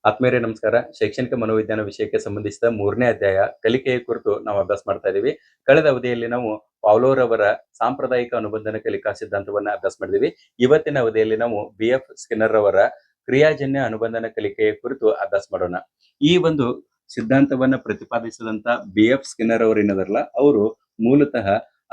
ಆತ್ಮೀಯರೇ ನಮಸ್ಕಾರ. ಶೈಕ್ಷಣಿಕ ಮನೋವಿಜ್ಞಾನ ವಿಷಯಕ್ಕೆ ಸಂಬಂಧಿಸಿದ 3ನೇ ಅಧ್ಯಾಯ ಕಲಿಕೆಯ ಕುರಿತು ನಾವು ಅಭ್ಯಾಸ ಮಾಡ್ತಾ ಇದ್ದೀವಿ. ಕಳೆದ ಅವಧಿಯಲ್ಲಿ ನಾವು ಪೌಲೋರವರ ಸಾಂಪ್ರದಾಯಿಕ ಅನುಬಂಧನ ಕಲಿಕಾ ಸಿದ್ಧಾಂತವನ್ನ ಅಭ್ಯಾಸ ಮಾಡಿದ್ದೀವಿ. ಇವತ್ತಿನ ಅವಧಿಯಲ್ಲಿ ನಾವು ಬಿ.ಎಫ್. ಸ್ಕಿನ್ನರ್ ಅವರ ಕ್ರಿಯಾಜನ್ಯ ಅನುಬಂಧನ ಕಲಿಕೆಯ ಕುರಿತು ಅಭ್ಯಾಸ ಮಾಡೋಣ. ಈ ಒಂದು ಸಿದ್ಧಾಂತವನ್ನ ಪ್ರತಿಪಾದಿಸಿದಂತ ಬಿ.ಎಫ್. ಸ್ಕಿನ್ನರ್ ಅವರು ಏನದಾರಲ್ಲ, ಅವರು ಮೂಲತಃ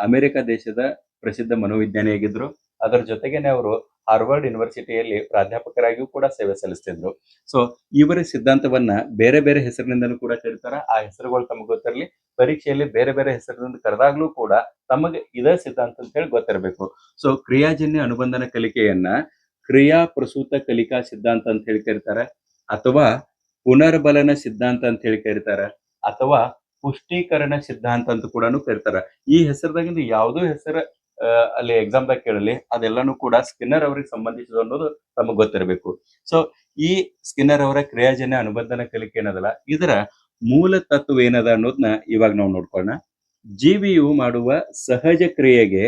ಅಮೆರಿಕ ದೇಶದ ಪ್ರಸಿದ್ಧ ಮನೋವಿಜ್ಞಾನಿಯಾಗಿದ್ರು. ಅದರ ಜೊತೆಗೇನೆ ಅವರು ಹಾರ್ವರ್ಡ್ ಯೂನಿವರ್ಸಿಟಿಯಲ್ಲಿ ಪ್ರಾಧ್ಯಾಪಕರಾಗಿಯೂ ಕೂಡ ಸೇವೆ ಸಲ್ಲಿಸ್ತಿದ್ರು. ಸೊ ಇವರ ಸಿದ್ಧಾಂತವನ್ನ ಬೇರೆ ಬೇರೆ ಹೆಸರಿನಿಂದಲೂ ಕೂಡ ಕರೀತಾರ. ಆ ಹೆಸರುಗಳು ತಮಗೆ ಗೊತ್ತಿರಲಿ. ಪರೀಕ್ಷೆಯಲ್ಲಿ ಬೇರೆ ಬೇರೆ ಹೆಸರಿನಿಂದ ಕರೆದಾಗ್ಲೂ ಕೂಡ ತಮಗೆ ಇದೇ ಸಿದ್ಧಾಂತ ಅಂತ ಹೇಳಿ ಗೊತ್ತಿರಬೇಕು. ಸೊ ಕ್ರಿಯಾಜನ್ಯ ಅನುಬಂಧನ ಕಲಿಕೆಯನ್ನ ಕ್ರಿಯಾ ಪ್ರಸೂತ ಕಲಿಕಾ ಸಿದ್ಧಾಂತ ಅಂತ ಹೇಳಿ ಕರೀತಾರೆ, ಅಥವಾ ಪುನರ್ಬಲನ ಸಿದ್ಧಾಂತ ಅಂತ ಹೇಳಿ ಕರೀತಾರೆ, ಅಥವಾ ಪುಷ್ಟೀಕರಣ ಸಿದ್ಧಾಂತ ಅಂತ ಕೂಡ ಕರೀತಾರ. ಈ ಹೆಸರದಾಗಿಂದ ಯಾವುದೋ ಹೆಸರು ಅಲ್ಲಿ ಎಕ್ಸಾಮ್ದಾಗ ಕೇಳಲಿ, ಅದೆಲ್ಲಾನು ಕೂಡ ಸ್ಕಿನ್ನರ್ ಅವರಿಗೆ ಸಂಬಂಧಿಸಿದ ಅನ್ನೋದು ತಮಗೆ ಗೊತ್ತಿರಬೇಕು. ಸೊ ಈ ಸ್ಕಿನ್ನರ್ ಅವರ ಕ್ರಿಯಾಜನ್ಯ ಅನುಬಂಧನ ಕಲಿಕೆ ಏನದಲ್ಲ, ಇದರ ಮೂಲ ತತ್ವ ಏನದ ಅನ್ನೋದನ್ನ ಇವಾಗ ನಾವು ನೋಡ್ಕೊಳ್ಳೋಣ. ಜೀವಿಯು ಮಾಡುವ ಸಹಜ ಕ್ರಿಯೆಗೆ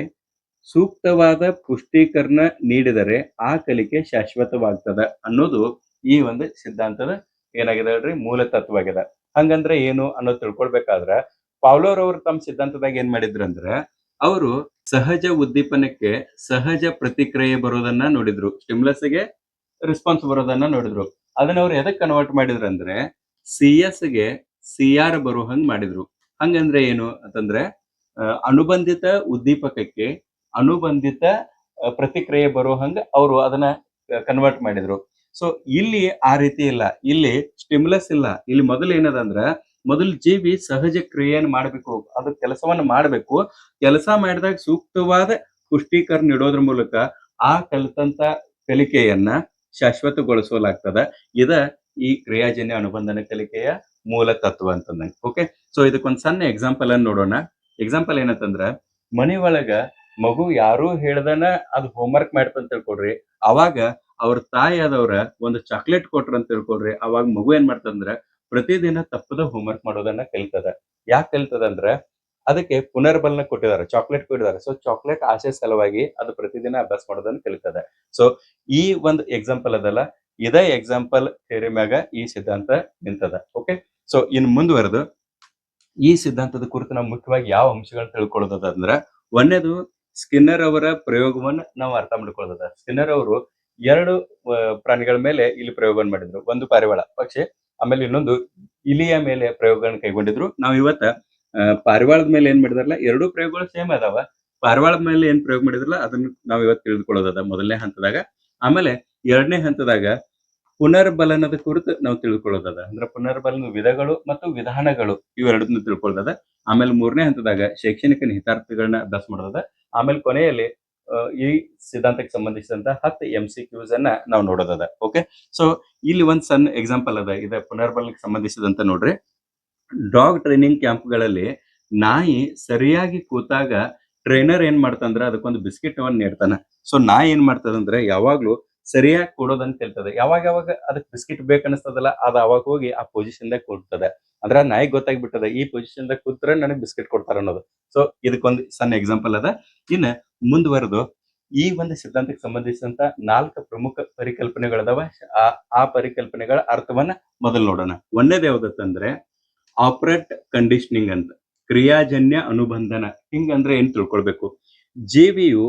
ಸೂಕ್ತವಾದ ಪುಷ್ಟೀಕರಣ ನೀಡಿದರೆ ಆ ಕಲಿಕೆ ಶಾಶ್ವತವಾಗ್ತದ ಅನ್ನೋದು ಈ ಒಂದು ಸಿದ್ಧಾಂತದ ಏನಾಗಿದೆ ಹೇಳ್ರಿ, ಮೂಲ ತತ್ವ ಆಗಿದೆ. ಹಂಗಂದ್ರೆ ಏನು ಅನ್ನೋದು ತಿಳ್ಕೊಳ್ಬೇಕಾದ್ರ ಪೌಲೋರ್ ಅವರು ತಮ್ಮ ಸಿದ್ಧಾಂತದಾಗ ಏನ್ ಮಾಡಿದ್ರಂದ್ರೆ, ಅವರು ಸಹಜ ಉದ್ದೀಪನಕ್ಕೆ ಸಹಜ ಪ್ರತಿಕ್ರಿಯೆ ಬರೋದನ್ನ ನೋಡಿದ್ರು, ಸ್ಟಿಮ್ಯುಲಸ್ಗೆ ರೆಸ್ಪಾನ್ಸ್ ಬರೋದನ್ನ ನೋಡಿದ್ರು. ಅದನ್ನ ಅವ್ರು ಎದಕ್ ಕನ್ವರ್ಟ್ ಮಾಡಿದ್ರು ಅಂದ್ರೆ CS ಗೆ CR ಬರೋ ಹಂಗ್ ಮಾಡಿದ್ರು. ಹಂಗಂದ್ರೆ ಏನು ಅಂತಂದ್ರೆ, ಅನುಬಂಧಿತ ಉದ್ದೀಪಕಕ್ಕೆ ಅನುಬಂಧಿತ ಪ್ರತಿಕ್ರಿಯೆ ಬರೋ ಹಂಗ ಅವರು ಅದನ್ನ ಕನ್ವರ್ಟ್ ಮಾಡಿದ್ರು. ಸೊ ಇಲ್ಲಿ ಆ ರೀತಿ ಇಲ್ಲ, ಇಲ್ಲಿ ಸ್ಟಿಮ್ಯುಲಸ್ ಇಲ್ಲ. ಇಲ್ಲಿ ಮೊದಲು ಏನದ ಅಂದ್ರ, ಮೊದಲು ಜೀವಿ ಸಹಜ ಕ್ರಿಯೆಯನ್ನು ಮಾಡಬೇಕು, ಅದು ಕೆಲಸವನ್ನ ಮಾಡಬೇಕು. ಕೆಲಸ ಮಾಡಿದಾಗ ಸೂಕ್ತವಾದ ಪುಷ್ಟೀಕರಣ ನೀಡೋದ್ರ ಮೂಲಕ ಆ ಕಲಿತಂತ ಕಲಿಕೆಯನ್ನ ಶಾಶ್ವತಗೊಳಿಸಲಾಗ್ತದ. ಇದ ಈ ಕ್ರಿಯಾಜನ್ಯ ಅನುಬಂಧನ ಕಲಿಕೆಯ ಮೂಲ ತತ್ವ ಅಂತಂದಂಗೆ. ಓಕೆ, ಸೊ ಇದಕ್ಕೊಂದು ಸಣ್ಣ ಎಕ್ಸಾಂಪಲ್ ಅನ್ನು ನೋಡೋಣ. ಎಕ್ಸಾಂಪಲ್ ಏನಂತಂದ್ರ, ಮನಿ ಒಳಗ ಮಗು ಯಾರು ಹೇಳ್ದನ ಅದು ಹೋಮ್ವರ್ಕ್ ಮಾಡ್ತಂತ ತಿಳ್ಕೊಡ್ರಿ. ಅವಾಗ ಅವ್ರ ತಾಯಿ ಆದವ್ರ ಒಂದು ಚಾಕ್ಲೇಟ್ ಕೊಟ್ರ ಅಂತ ತಿಳ್ಕೊಡ್ರಿ. ಅವಾಗ ಮಗು ಏನ್ ಮಾಡ್ತಂದ್ರ ಪ್ರತಿದಿನ ತಪ್ಪದ ಹೋಮ್ವರ್ಕ್ ಮಾಡೋದನ್ನ ಕಲಿತದ. ಯಾಕೆ ಕಲಿತದ ಅಂದ್ರ ಅದಕ್ಕೆ ಪುನರ್ಬಲನ ಕೊಟ್ಟಿದ್ದಾರೆ, ಚಾಕ್ಲೇಟ್ ಕೊಟ್ಟಿದ್ದಾರೆ. ಸೊ ಚಾಕ್ಲೇಟ್ ಆಸೆ ಸಲುವಾಗಿ ಅದು ಪ್ರತಿದಿನ ಅಭ್ಯಾಸ ಮಾಡೋದನ್ನ ಕಲಿತದೆ. ಸೊ ಈ ಒಂದು ಎಕ್ಸಾಂಪಲ್ ಅದಲ್ಲ, ಇದೇ ಎಕ್ಸಾಂಪಲ್ ಥಿಯರಿ ಮ್ಯಾಗ ಈ ಸಿದ್ಧಾಂತ ನಿಂತದ. ಓಕೆ, ಸೊ ಇನ್ನು ಮುಂದುವರೆದು ಈ ಸಿದ್ಧಾಂತದ ಕುರಿತು ನಾವು ಮುಖ್ಯವಾಗಿ ಯಾವ ಅಂಶಗಳನ್ನ ತಿಳ್ಕೊಳ್ಳೋದದ ಅಂದ್ರೆ, ಒಂದೇದು ಸ್ಕಿನ್ನರ್ ಅವರ ಪ್ರಯೋಗವನ್ನ ನಾವು ಅರ್ಥ ಮಾಡ್ಕೊಳ್ಳೋದದ. ಸ್ಕಿನ್ನರ್ ಅವರು ಎರಡು ಪ್ರಾಣಿಗಳ ಮೇಲೆ ಇಲ್ಲಿ ಪ್ರಯೋಗವನ್ನು ಮಾಡಿದ್ರು. ಒಂದು ಪಾರಿವಾಳ ಪಕ್ಷಿ, ಆಮೇಲೆ ಇನ್ನೊಂದು ಇಲಿಯ ಮೇಲೆ ಪ್ರಯೋಗಗಳನ್ನ ಕೈಗೊಂಡಿದ್ರು. ನಾವು ಇವತ್ತ ಪಾರಿವಾಳದ ಮೇಲೆ ಏನ್ ಮಾಡಿದಾರಲ್ಲ, ಎರಡೂ ಪ್ರಯೋಗಗಳು ಸೇಮ್ ಅದಾವ. ಪಾರಿವಾಳದ ಮೇಲೆ ಏನ್ ಪ್ರಯೋಗ ಮಾಡಿದ್ರಲ್ಲ ಅದನ್ನ ನಾವು ಇವತ್ತು ತಿಳಿದುಕೊಳ್ಳೋದದ ಮೊದಲನೇ ಹಂತದಾಗ. ಆಮೇಲೆ ಎರಡನೇ ಹಂತದಾಗ ಪುನರ್ಬಲನದ ಕುರಿತು ನಾವು ತಿಳ್ಕೊಳ್ಳೋದದ. ಅಂದ್ರೆ ಪುನರ್ಬಲನ ವಿಧಗಳು ಮತ್ತು ವಿಧಾನಗಳು ಇವೆರಡನ್ನು ತಿಳ್ಕೊಳ್ಳೋದದ. ಆಮೇಲೆ ಮೂರನೇ ಹಂತದಾಗ ಶೈಕ್ಷಣಿಕ ನಿಹಿತಾರ್ಥಗಳನ್ನ ಅಭ್ಯಾಸ ಮಾಡೋದದ. ಆಮೇಲೆ ಕೊನೆಯಲ್ಲಿ ಈ ಸಿದ್ಧಾಂತಕ್ಕೆ ಸಂಬಂಧಿಸಿದಂತ 10 MCQs ಅನ್ನ ನಾವು ನೋಡೋದದ. ಓಕೆ, ಸೊ ಇಲ್ಲಿ ಒಂದ್ ಸಣ್ಣ ಎಕ್ಸಾಂಪಲ್ ಅದ, ಇದ ಪುನರ್ಬಲನಕ್ಕೆ ಸಂಬಂಧಿಸಿದಂತ ನೋಡ್ರಿ. ಡಾಗ್ ಟ್ರೈನಿಂಗ್ ಕ್ಯಾಂಪ್ಗಳಲ್ಲಿ ನಾಯಿ ಸರಿಯಾಗಿ ಕೂತಾಗ ಟ್ರೈನರ್ ಏನ್ ಮಾಡ್ತಂದ್ರ ಅದಕ್ಕೊಂದು ಬಿಸ್ಕಿಟ್ ಅವನ್ನ ನೀಡ್ತಾನ. ಸೊ ನಾಯಿ ಏನ್ ಮಾಡ್ತದಂದ್ರೆ ಯಾವಾಗ್ಲೂ ಸರಿಯಾಗಿ ಕೊಡೋದನ್ನ ಕಲ್ತದೆ. ಯಾವಾಗ ಅದಕ್ಕೆ ಬಿಸ್ಕಿಟ್ ಬೇಕನ್ನಿಸ್ತದಲ್ಲ, ಅದು ಅವಾಗ ಹೋಗಿ ಆ ಪೊಸಿಷನ್ ದಾಗ ಕೊಡ್ತದೆ. ಅಂದ್ರೆ ನಾಯಿ ಗೊತ್ತಾಗ್ಬಿಟ್ಟದ ಈ ಪೊಸಿಷನ್ ದಾಗ ಕೂತ್ರೆ ನನಗೆ ಬಿಸ್ಕಿಟ್ ಕೊಡ್ತಾರ ಅನ್ನೋದು. ಸೊ ಇದಕ್ಕೊಂದು ಸಣ್ಣ ಎಕ್ಸಾಂಪಲ್ ಅದ. ಇನ್ನ ಮುಂದುವರೆದು ಈ ಒಂದು ಸಿದ್ಧಾಂತಕ್ಕೆ ಸಂಬಂಧಿಸಿದಂತ 4 ಪ್ರಮುಖ ಪರಿಕಲ್ಪನೆಗಳದಾವ. ಆ ಪರಿಕಲ್ಪನೆಗಳ ಅರ್ಥವನ್ನ ಮೊದಲು ನೋಡೋಣ. ಒಂದೇದು ಯಾವ್ದತ್ತಂದ್ರೆ ಆಪರೇಟ್ ಕಂಡೀಷನಿಂಗ್ ಅಂತ, ಕ್ರಿಯಾಜನ್ಯ ಅನುಬಂಧನ. ಹಿಂಗಂದ್ರೆ ಏನ್ ತಿಳ್ಕೊಳ್ಬೇಕು, ಜೀವಿಯು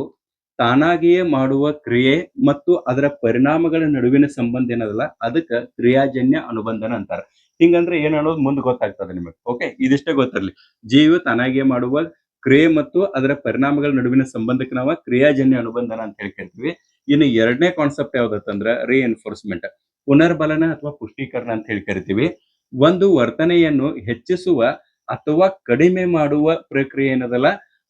ತಾನಾಗಿಯೇ ಮಾಡುವ ಕ್ರಿಯೆ ಮತ್ತು ಅದರ ಪರಿಣಾಮಗಳ ನಡುವಿನ ಸಂಬಂಧ ಏನದಲ್ಲ, ಅದಕ್ಕೆ ಕ್ರಿಯಾಜನ್ಯ ಅನುಬಂಧನ ಅಂತಾರ. ಹಿಂಗಂದ್ರೆ ಏನ್ ಅನ್ನೋದು ಮುಂದೆ ಗೊತ್ತಾಗ್ತದೆ ನಿಮಗೆ. ಓಕೆ, ಇದಿಷ್ಟೇ ಗೊತ್ತಿರಲಿ. ಜೀವಿಯು ತಾನಾಗಿಯೇ ಮಾಡುವ ಕ್ರಿಯೆ ಮತ್ತು ಅದರ ಪರಿಣಾಮಗಳ ನಡುವಿನ ಸಂಬಂಧಕ್ಕೆ ನಾವು ಕ್ರಿಯಾಜನ್ಯ ಅನುಬಂಧನ ಅಂತ ಹೇಳಿ ಕರಿತೀವಿ. ಇನ್ನು ಎರಡನೇ ಕಾನ್ಸೆಪ್ಟ್ ಯಾವ್ದತ್ತಂದ್ರ ರಿಎನ್ಫೋರ್ಸ್ಮೆಂಟ್, ಪುನರ್ಬಲನ ಅಥವಾ ಪುಷ್ಟೀಕರಣ ಅಂತ ಹೇಳಿ ಕರಿತೀವಿ. ಒಂದು ವರ್ತನೆಯನ್ನು ಹೆಚ್ಚಿಸುವ ಅಥವಾ ಕಡಿಮೆ ಮಾಡುವ ಪ್ರಕ್ರಿಯೆ ಏನದಲ್ಲ,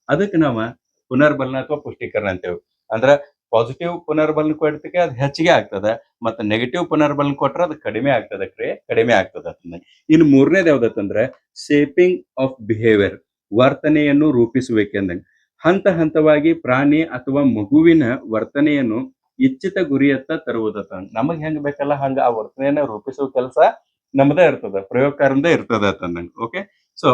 ಅದಕ್ಕೆ ನಾವು ಪುನರ್ಬಲನ ಅಥವಾ ಪುಷ್ಟೀಕರಣ ಅಂತೇವೆ. ಅಂದ್ರ ಪಾಸಿಟಿವ್ ಪುನರ್ಬಲನ ಕೊಡ್ತಕ್ಕೆ ಅದು ಹೆಚ್ಚಿಗೆ ಆಗ್ತದೆ, ಮತ್ತೆ ನೆಗೆಟಿವ್ ಪುನರ್ಬಲನ ಕೊಟ್ರೆ ಅದು ಕಡಿಮೆ ಆಗ್ತದೆ, ಕ್ರಿಯೆ ಕಡಿಮೆ ಆಗ್ತದೆ. ಇನ್ನು ಮೂರನೇದು ಯಾವ್ದತ್ತಂದ್ರೆ ಶೇಪಿಂಗ್ ಆಫ್ ಬಿಹೇವಿಯರ್, ವರ್ತನೆಯನ್ನು ರೂಪಿಸುವಿಕೆಂದಂಗೆ. ಹಂತ ಹಂತವಾಗಿ ಪ್ರಾಣಿ ಅಥವಾ ಮಗುವಿನ ವರ್ತನೆಯನ್ನು ಇಚ್ಛಿತ ಗುರಿಯತ್ತ ತರುವುದತ್ತ. ನಮಗ್ ಹೆಂಗ್ ಬೇಕಲ್ಲ ಹಂಗ ಆ ವರ್ತನೆಯನ್ನ ರೂಪಿಸುವ ಕೆಲಸ ನಮ್ದೇ ಇರ್ತದ, ಪ್ರಯೋಗಕಾರಂದೇ ಇರ್ತದ ಅಂತಂದಂಗೆ. ಓಕೆ, ಸೊ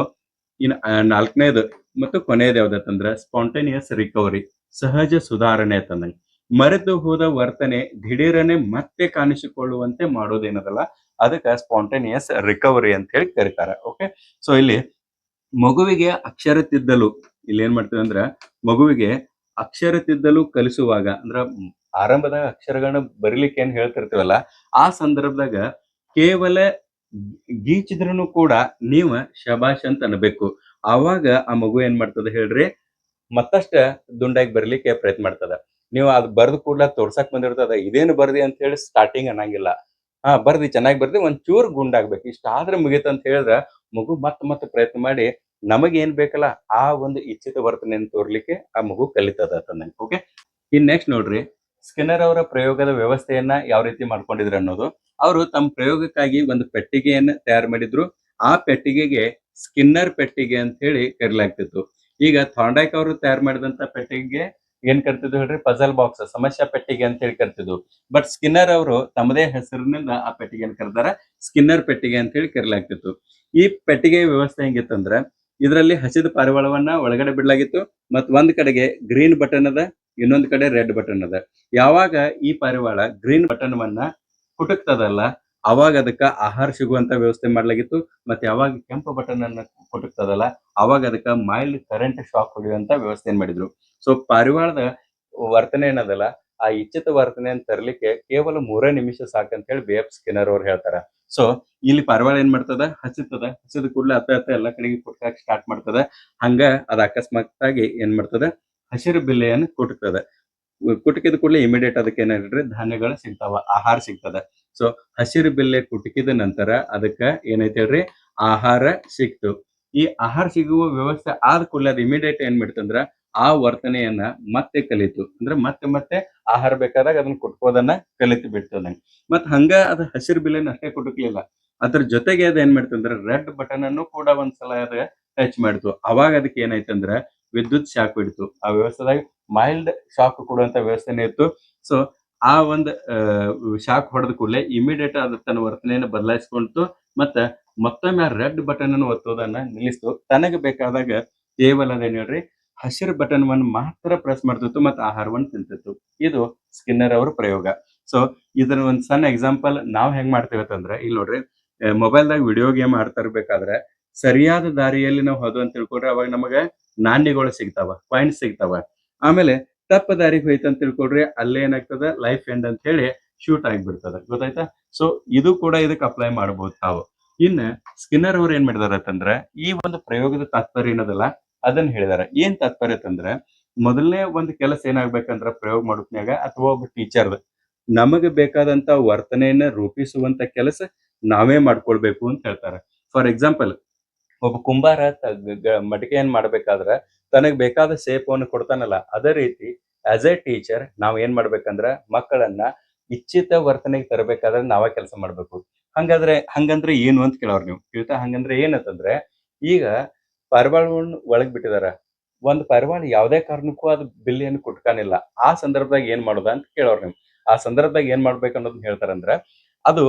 ಇನ್ನು ನಾಲ್ಕನೇದು ಮತ್ತು ಕೊನೆಯದು ಯಾವ್ದತ್ತಂದ್ರ ಸ್ಪಾಂಟೇನಿಯಸ್ ರಿಕವರಿ, ಸಹಜ ಸುಧಾರಣೆ ಅಂತಂದಂಗೆ. ಮರೆತು ಹೋದ ವರ್ತನೆ ದಿಢೀರನೆ ಮತ್ತೆ ಕಾಣಿಸಿಕೊಳ್ಳುವಂತೆ ಮಾಡೋದೇನದಲ್ಲ, ಅದಕ್ಕೆ ಸ್ಪಾಂಟೇನಿಯಸ್ ರಿಕವರಿ ಅಂತ ಹೇಳಿ ಕರೀತಾರೆ. ಓಕೆ, ಸೊ ಇಲ್ಲಿ ಮಗುವಿಗೆ ಅಕ್ಷರ ತಿದ್ದಲು ಇಲ್ಲಿ ಏನ್ ಮಾಡ್ತೀವಿ ಅಂದ್ರ ಮಗುವಿಗೆ ಅಕ್ಷರ ತಿದ್ದಲು ಕಲಿಸುವಾಗ ಅಂದ್ರ ಆರಂಭದಾಗ ಅಕ್ಷರಗಳನ್ನ ಬರೀಲಿಕ್ಕೆ ಏನ್ ಹೇಳ್ತಿರ್ತೀವಲ್ಲ ಆ ಸಂದರ್ಭದಾಗ ಕೇವಲ ಗೀಚಿದ್ರೂ ಕೂಡ ನೀವ ಶಬಾಷ್ ಅಂತ ಅನ್ಬೇಕು. ಆವಾಗ ಆ ಮಗು ಏನ್ ಮಾಡ್ತದ ಹೇಳ್ರಿ, ಮತ್ತಷ್ಟ ದುಂಡಾಗಿ ಬರ್ಲಿಕ್ಕೆ ಪ್ರಯತ್ನ ಮಾಡ್ತದ. ನೀವು ಅದು ಬರ್ದು ಕೂಡ್ಲ ತೋರ್ಸಕ್ ಬಂದಿರ್ತದ ಇದೇನು ಬರ್ದಿ ಅಂತ ಹೇಳಿ ಸ್ಟಾರ್ಟಿಂಗ್ ಅನ್ನಂಗಿಲ್ಲ. ಹಾ ಬರ್ದಿ, ಚೆನ್ನಾಗಿ ಬರ್ದಿ, ಒಂದ್ ಚೂರ್ ಗುಂಡಾಗ್ಬೇಕು, ಇಷ್ಟ ಆದ್ರೆ ಮುಗೀತು ಅಂತ ಹೇಳಿದ್ರ ಮಗು ಮತ್ತ ಪ್ರಯತ್ನ ಮಾಡಿ ನಮಗ್ ಏನ್ ಬೇಕಲ್ಲ ಆ ಒಂದು ಇಚ್ಛಿತ ವರ್ತನೆಯನ್ನು ತೋರ್ಲಿಕ್ಕೆ ಆ ಮಗು ಕಲಿತದ ಅಂತಂದಂಗೆ. ಓಕೆ, ಇನ್ ನೆಕ್ಸ್ಟ್ ನೋಡ್ರಿ, ಸ್ಕಿನ್ನರ್ ಅವರ ಪ್ರಯೋಗದ ವ್ಯವಸ್ಥೆಯನ್ನ ಯಾವ ರೀತಿ ಮಾಡ್ಕೊಂಡಿದ್ರು ಅನ್ನೋದು. ಅವರು ತಮ್ಮ ಪ್ರಯೋಗಕ್ಕಾಗಿ ಒಂದು ಪೆಟ್ಟಿಗೆಯನ್ನ ತಯಾರು ಮಾಡಿದ್ರು. ಆ ಪೆಟ್ಟಿಗೆಗೆ ಸ್ಕಿನ್ನರ್ ಪೆಟ್ಟಿಗೆ ಅಂತ ಹೇಳಿ ಕರೀಲಾಗ್ತಿತ್ತು. ಈಗ ಥಾಂಡೈಕ್ ಅವರು ತಯಾರು ಮಾಡಿದಂತ ಪೆಟ್ಟಿಗೆಗೆ ಏನ್ ಕರ್ತಿದ್ವು ಹೇಳ್ರಿ, ಪಜಲ್ ಬಾಕ್ಸ್, ಸಮಸ್ಯಾ ಪೆಟ್ಟಿಗೆ ಅಂತ ಹೇಳಿ ಕರ್ತಿದ್ವು. ಬಟ್ ಸ್ಕಿನ್ನರ್ ಅವರು ತಮ್ಮದೇ ಹೆಸರಿನಿಂದ ಆ ಪೆಟ್ಟಿಗೆಯನ್ನು ಕರೆದಾರ, ಸ್ಕಿನ್ನರ್ ಪೆಟ್ಟಿಗೆ ಅಂತ ಹೇಳಿ ಕರೀಲಾಗ್ತಿತ್ತು. ಈ ಪೆಟ್ಟಿಗೆ ವ್ಯವಸ್ಥೆ ಹೆಂಗಿತ್ತಂದ್ರ ಇದರಲ್ಲಿ ಹಸಿದ ಪಾರಿವಾಳವನ್ನ ಒಳಗಡೆ ಬಿಡ್ಲಾಗಿತ್ತು. ಮತ್ ಒಂದ್ ಕಡೆಗೆ ಗ್ರೀನ್ ಬಟನ್ ಅದ, ಇನ್ನೊಂದ್ ಕಡೆ ರೆಡ್ ಬಟನ್ ಅದ. ಯಾವಾಗ ಈ ಪಾರಿವಾಳ ಗ್ರೀನ್ ಬಟನ್ ವನ್ನ ಕುಟುಕ್ತದಲ್ಲ ಅವಾಗ ಅದಕ್ಕ ಆಹಾರ ಸಿಗುವಂತ ವ್ಯವಸ್ಥೆ ಮಾಡ್ಲಾಗಿತ್ತು. ಮತ್ತೆ ಯಾವಾಗ ಕೆಂಪು ಬಟನ್ ಅನ್ನ ಕುಟುಕ್ತದಲ್ಲ ಅವಾಗ ಅದಕ್ಕ ಮೈಲ್ಡ್ ಕರೆಂಟ್ ಶಾಕ್ ಹೊಡೆಯುವಂತ ವ್ಯವಸ್ಥೆ ಮಾಡಿದ್ರು. ಸೊ ಪಾರಿವಾಳದ ವರ್ತನೆ ಏನದಲ್ಲ ಆ ಇಚ್ಛಿತ ವರ್ತನೆಯನ್ನು ತರಲಿಕ್ಕೆ ಕೇವಲ 3 ನಿಮಿಷ ಸಾಕಂತ ಹೇಳಿ BF ಸ್ಕಿನ್ನರ್ ಅವ್ರು ಹೇಳ್ತಾರ. ಸೊ ಇಲ್ಲಿ ಪಾರಿವಾಳ ಏನ್ ಮಾಡ್ತದ, ಹಸಿದ ಕೂಡಲೇ ಅತ್ತ ಎಲ್ಲಾ ಕಡೆಗೆ ಕುಟ್ಕಾಕ್ ಸ್ಟಾರ್ಟ್ ಮಾಡ್ತದ. ಹಂಗ ಅದ ಅಕಸ್ಮಾತ್ ಆಗಿ ಏನ್ ಮಾಡ್ತದ, ಹಸಿರು ಬಿಲ್ಲೆಯನ್ನು ಕುಟುಕ್ತದ. ಕುಟುಕಿದ ಕೂಡಲೇ ಇಮಿಡಿಯೇಟ್ ಅದಕ್ಕೆ ಏನಾಗ್ರಿ, ಧಾನ್ಯಗಳು ಸಿಗ್ತಾವ, ಆಹಾರ ಸಿಗ್ತದ. ಸೊ ಹಸಿರು ಬಿಲ್ಲೆ ಕುಟುಕಿದ ನಂತರ ಅದಕ್ಕ ಏನೈತೆ ಹೇಳ್ರಿ, ಆಹಾರ ಸಿಕ್ತು. ಈ ಆಹಾರ ಸಿಗುವ ವ್ಯವಸ್ಥೆ ಆದ ಕೂಡಲೇ ಅದು ಇಮಿಡಿಯೇಟ್ ಏನ್ ಮಾಡ್ತಂದ್ರ ಆ ವರ್ತನೆಯನ್ನ ಮತ್ತೆ ಕಲಿತು. ಅಂದ್ರೆ ಮತ್ತೆ ಆಹಾರ ಬೇಕಾದಾಗ ಅದನ್ನ ಕುಟ್ಕೋದನ್ನ ಕಲಿತು ಬಿಡ್ತದ. ಮತ್ ಹಂಗ ಅದ ಹಸಿರು ಬಿಲ್ಲೆನ ಅಷ್ಟೇ ಕುಟುಕ್ಲಿಲ್ಲ, ಅದ್ರ ಜೊತೆಗೆ ಅದ ಏನ್ ಮಾಡ್ತಂದ್ರ ರೆಡ್ ಬಟನ್ ಅನ್ನು ಕೂಡ ಒಂದ್ಸಲ ಅದ ಟಚ್ ಮಾಡ್ತು. ಅವಾಗ ಅದಕ್ಕೆ ಏನಾಯ್ತಂದ್ರ ವಿದ್ಯುತ್ ಶಾಕ್ ಬಿಡ್ತು. ಆ ವ್ಯವಸ್ಥೆದಾಗ ಮೈಲ್ಡ್ ಶಾಕ್ ಕೊಡುವಂತ ವ್ಯವಸ್ಥೆನೇ ಇತ್ತು. ಸೊ ಆ ಒಂದು ಶಾಕ್ ಹೊಡೆದ ಕೂಡಲೇ ಇಮಿಡಿಯೇಟ್ ಅದು ತನ್ನ ವರ್ತನೆಯನ್ನು ಬದಲಾಯಿಸ್ಕೊಂತು. ಮತ್ತೆ ಮತ್ತೊಮ್ಮೆ ಆ ರೆಡ್ ಬಟನ್ ಅನ್ನು ಒತ್ತೋದನ್ನ ನಿಲ್ಲಿಸ್ತು. ತನಗೆ ಬೇಕಾದಾಗ ಕೇವಲ ಅದೇನ್ ಹೇಳ್ರಿ, ಹಸಿರು ಬಟನ್ ಅನ್ನು ಮಾತ್ರ ಪ್ರೆಸ್ ಮಾಡ್ತಿತ್ತು ಮತ್ತೆ ಆಹಾರವನ್ನು ತಿಂತಿತ್ತು. ಇದು ಸ್ಕಿನ್ನರ್ ಅವರ ಪ್ರಯೋಗ. ಸೊ ಇದನ್ನ ಒಂದ್ ಸಣ್ಣ ಎಕ್ಸಾಂಪಲ್ ನಾವ್ ಹೆಂಗ್ ಮಾಡ್ತೇವೆ ಅಂತಂದ್ರೆ, ಇಲ್ಲಿ ನೋಡ್ರಿ, ಮೊಬೈಲ್ದಾಗ ವಿಡಿಯೋ ಗೇಮ್ ಆಡ್ತಾ ಇರ್ಬೇಕಾದ್ರೆ ಸರಿಯಾದ ದಾರಿಯಲ್ಲಿ ನಾವು ಹೋದ್ವು ಅಂತ ತಿಳ್ಕೊಂಡ್ರೆ ಅವಾಗ ನಮಗ ನಾಣ್ಯಗಳು ಸಿಗ್ತಾವ, ಪಾಯಿಂಟ್ಸ್ ಸಿಗ್ತಾವ. ಆಮೇಲೆ ತಪ್ಪ ದಾರಿಗೆ ಹೋಯ್ತು ಅಂತ ತಿಳ್ಕೊಡ್ರಿ ಅಲ್ಲೇ ಏನಾಗ್ತದ, ಲೈಫ್ ಎಂಡ್ ಅಂತ ಹೇಳಿ ಶೂಟ್ ಆಗಿಬಿಡ್ತದ. ಗೊತ್ತಾಯ್ತಾ? ಸೊ ಇದು ಕೂಡ ಇದಕ್ಕೆ ಅಪ್ಲೈ ಮಾಡಬಹುದು ತಾವು. ಇನ್ನ ಸ್ಕಿನ್ನರ್ ಅವ್ರು ಏನ್ ಮಾಡಿದಾರ ಅಂತಂದ್ರ ಈ ಒಂದು ಪ್ರಯೋಗದ ತಾತ್ಪರ್ಯ ಏನದಲ್ಲ ಅದನ್ನ ಹೇಳಿದಾರ. ಏನ್ ತಾತ್ಪರ್ಯ ಅಂತಂದ್ರ, ಮೊದಲನೇ ಒಂದು ಕೆಲಸ ಏನಾಗ್ಬೇಕಂದ್ರ ಪ್ರಯೋಗ ಮಾಡೋತ್ನ್ಯಾಗ ಅಥವಾ ಒಬ್ಬ ಟೀಚರ್ ನಮಗೆ ಬೇಕಾದಂತ ವರ್ತನೆಯನ್ನ ರೂಪಿಸುವಂತ ಕೆಲಸ ನಾವೇ ಮಾಡ್ಕೊಳ್ಬೇಕು ಅಂತ ಹೇಳ್ತಾರೆ. ಫಾರ್ ಎಕ್ಸಾಂಪಲ್, ಒಬ್ಬ ಕುಂಬಾರ ಮಡಿಕೆಯನ್ನ ಮಾಡ್ಬೇಕಾದ್ರ ತನಗ್ ಬೇಕಾದ ಶೇಪವನ್ನು ಕೊಡ್ತಾನಲ್ಲ, ಅದೇ ರೀತಿ ಆಸ್ ಎ ಟೀಚರ್ ನಾವ್ ಏನ್ ಮಾಡ್ಬೇಕಂದ್ರ ಮಕ್ಕಳನ್ನ ಇಚ್ಛಿತ ವರ್ತನೆಗೆ ತರಬೇಕಾದ್ರೆ ನಾವ ಕೆಲಸ ಮಾಡ್ಬೇಕು. ಹಂಗಂದ್ರೆ ಏನು ಅಂತ ಕೇಳೋರ್ ನೀವು ಕೇಳ್ತಾ, ಹಂಗಂದ್ರೆ ಏನಂತಂದ್ರೆ ಈಗ ಪಾರಿವಾಳವನ್ನ ಒಳಗ್ ಬಿಟ್ಟಿದಾರ, ಒಂದ್ ಪಾರಿವಾಳ ಯಾವ್ದೇ ಕಾರಣಕ್ಕೂ ಅದು ಬಿಲ್ಲಿಯನ್ನು ಕುಟ್ಕಾನಿಲ್ಲ. ಆ ಸಂದರ್ಭದಾಗ ಏನ್ ಮಾಡೋದ ಅಂತ ಕೇಳೋರ್ ನೀವು. ಆ ಸಂದರ್ಭದಾಗ ಏನ್ ಮಾಡ್ಬೇಕು ಅನ್ನೋದನ್ನ ಹೇಳ್ತಾರಂದ್ರ, ಅದು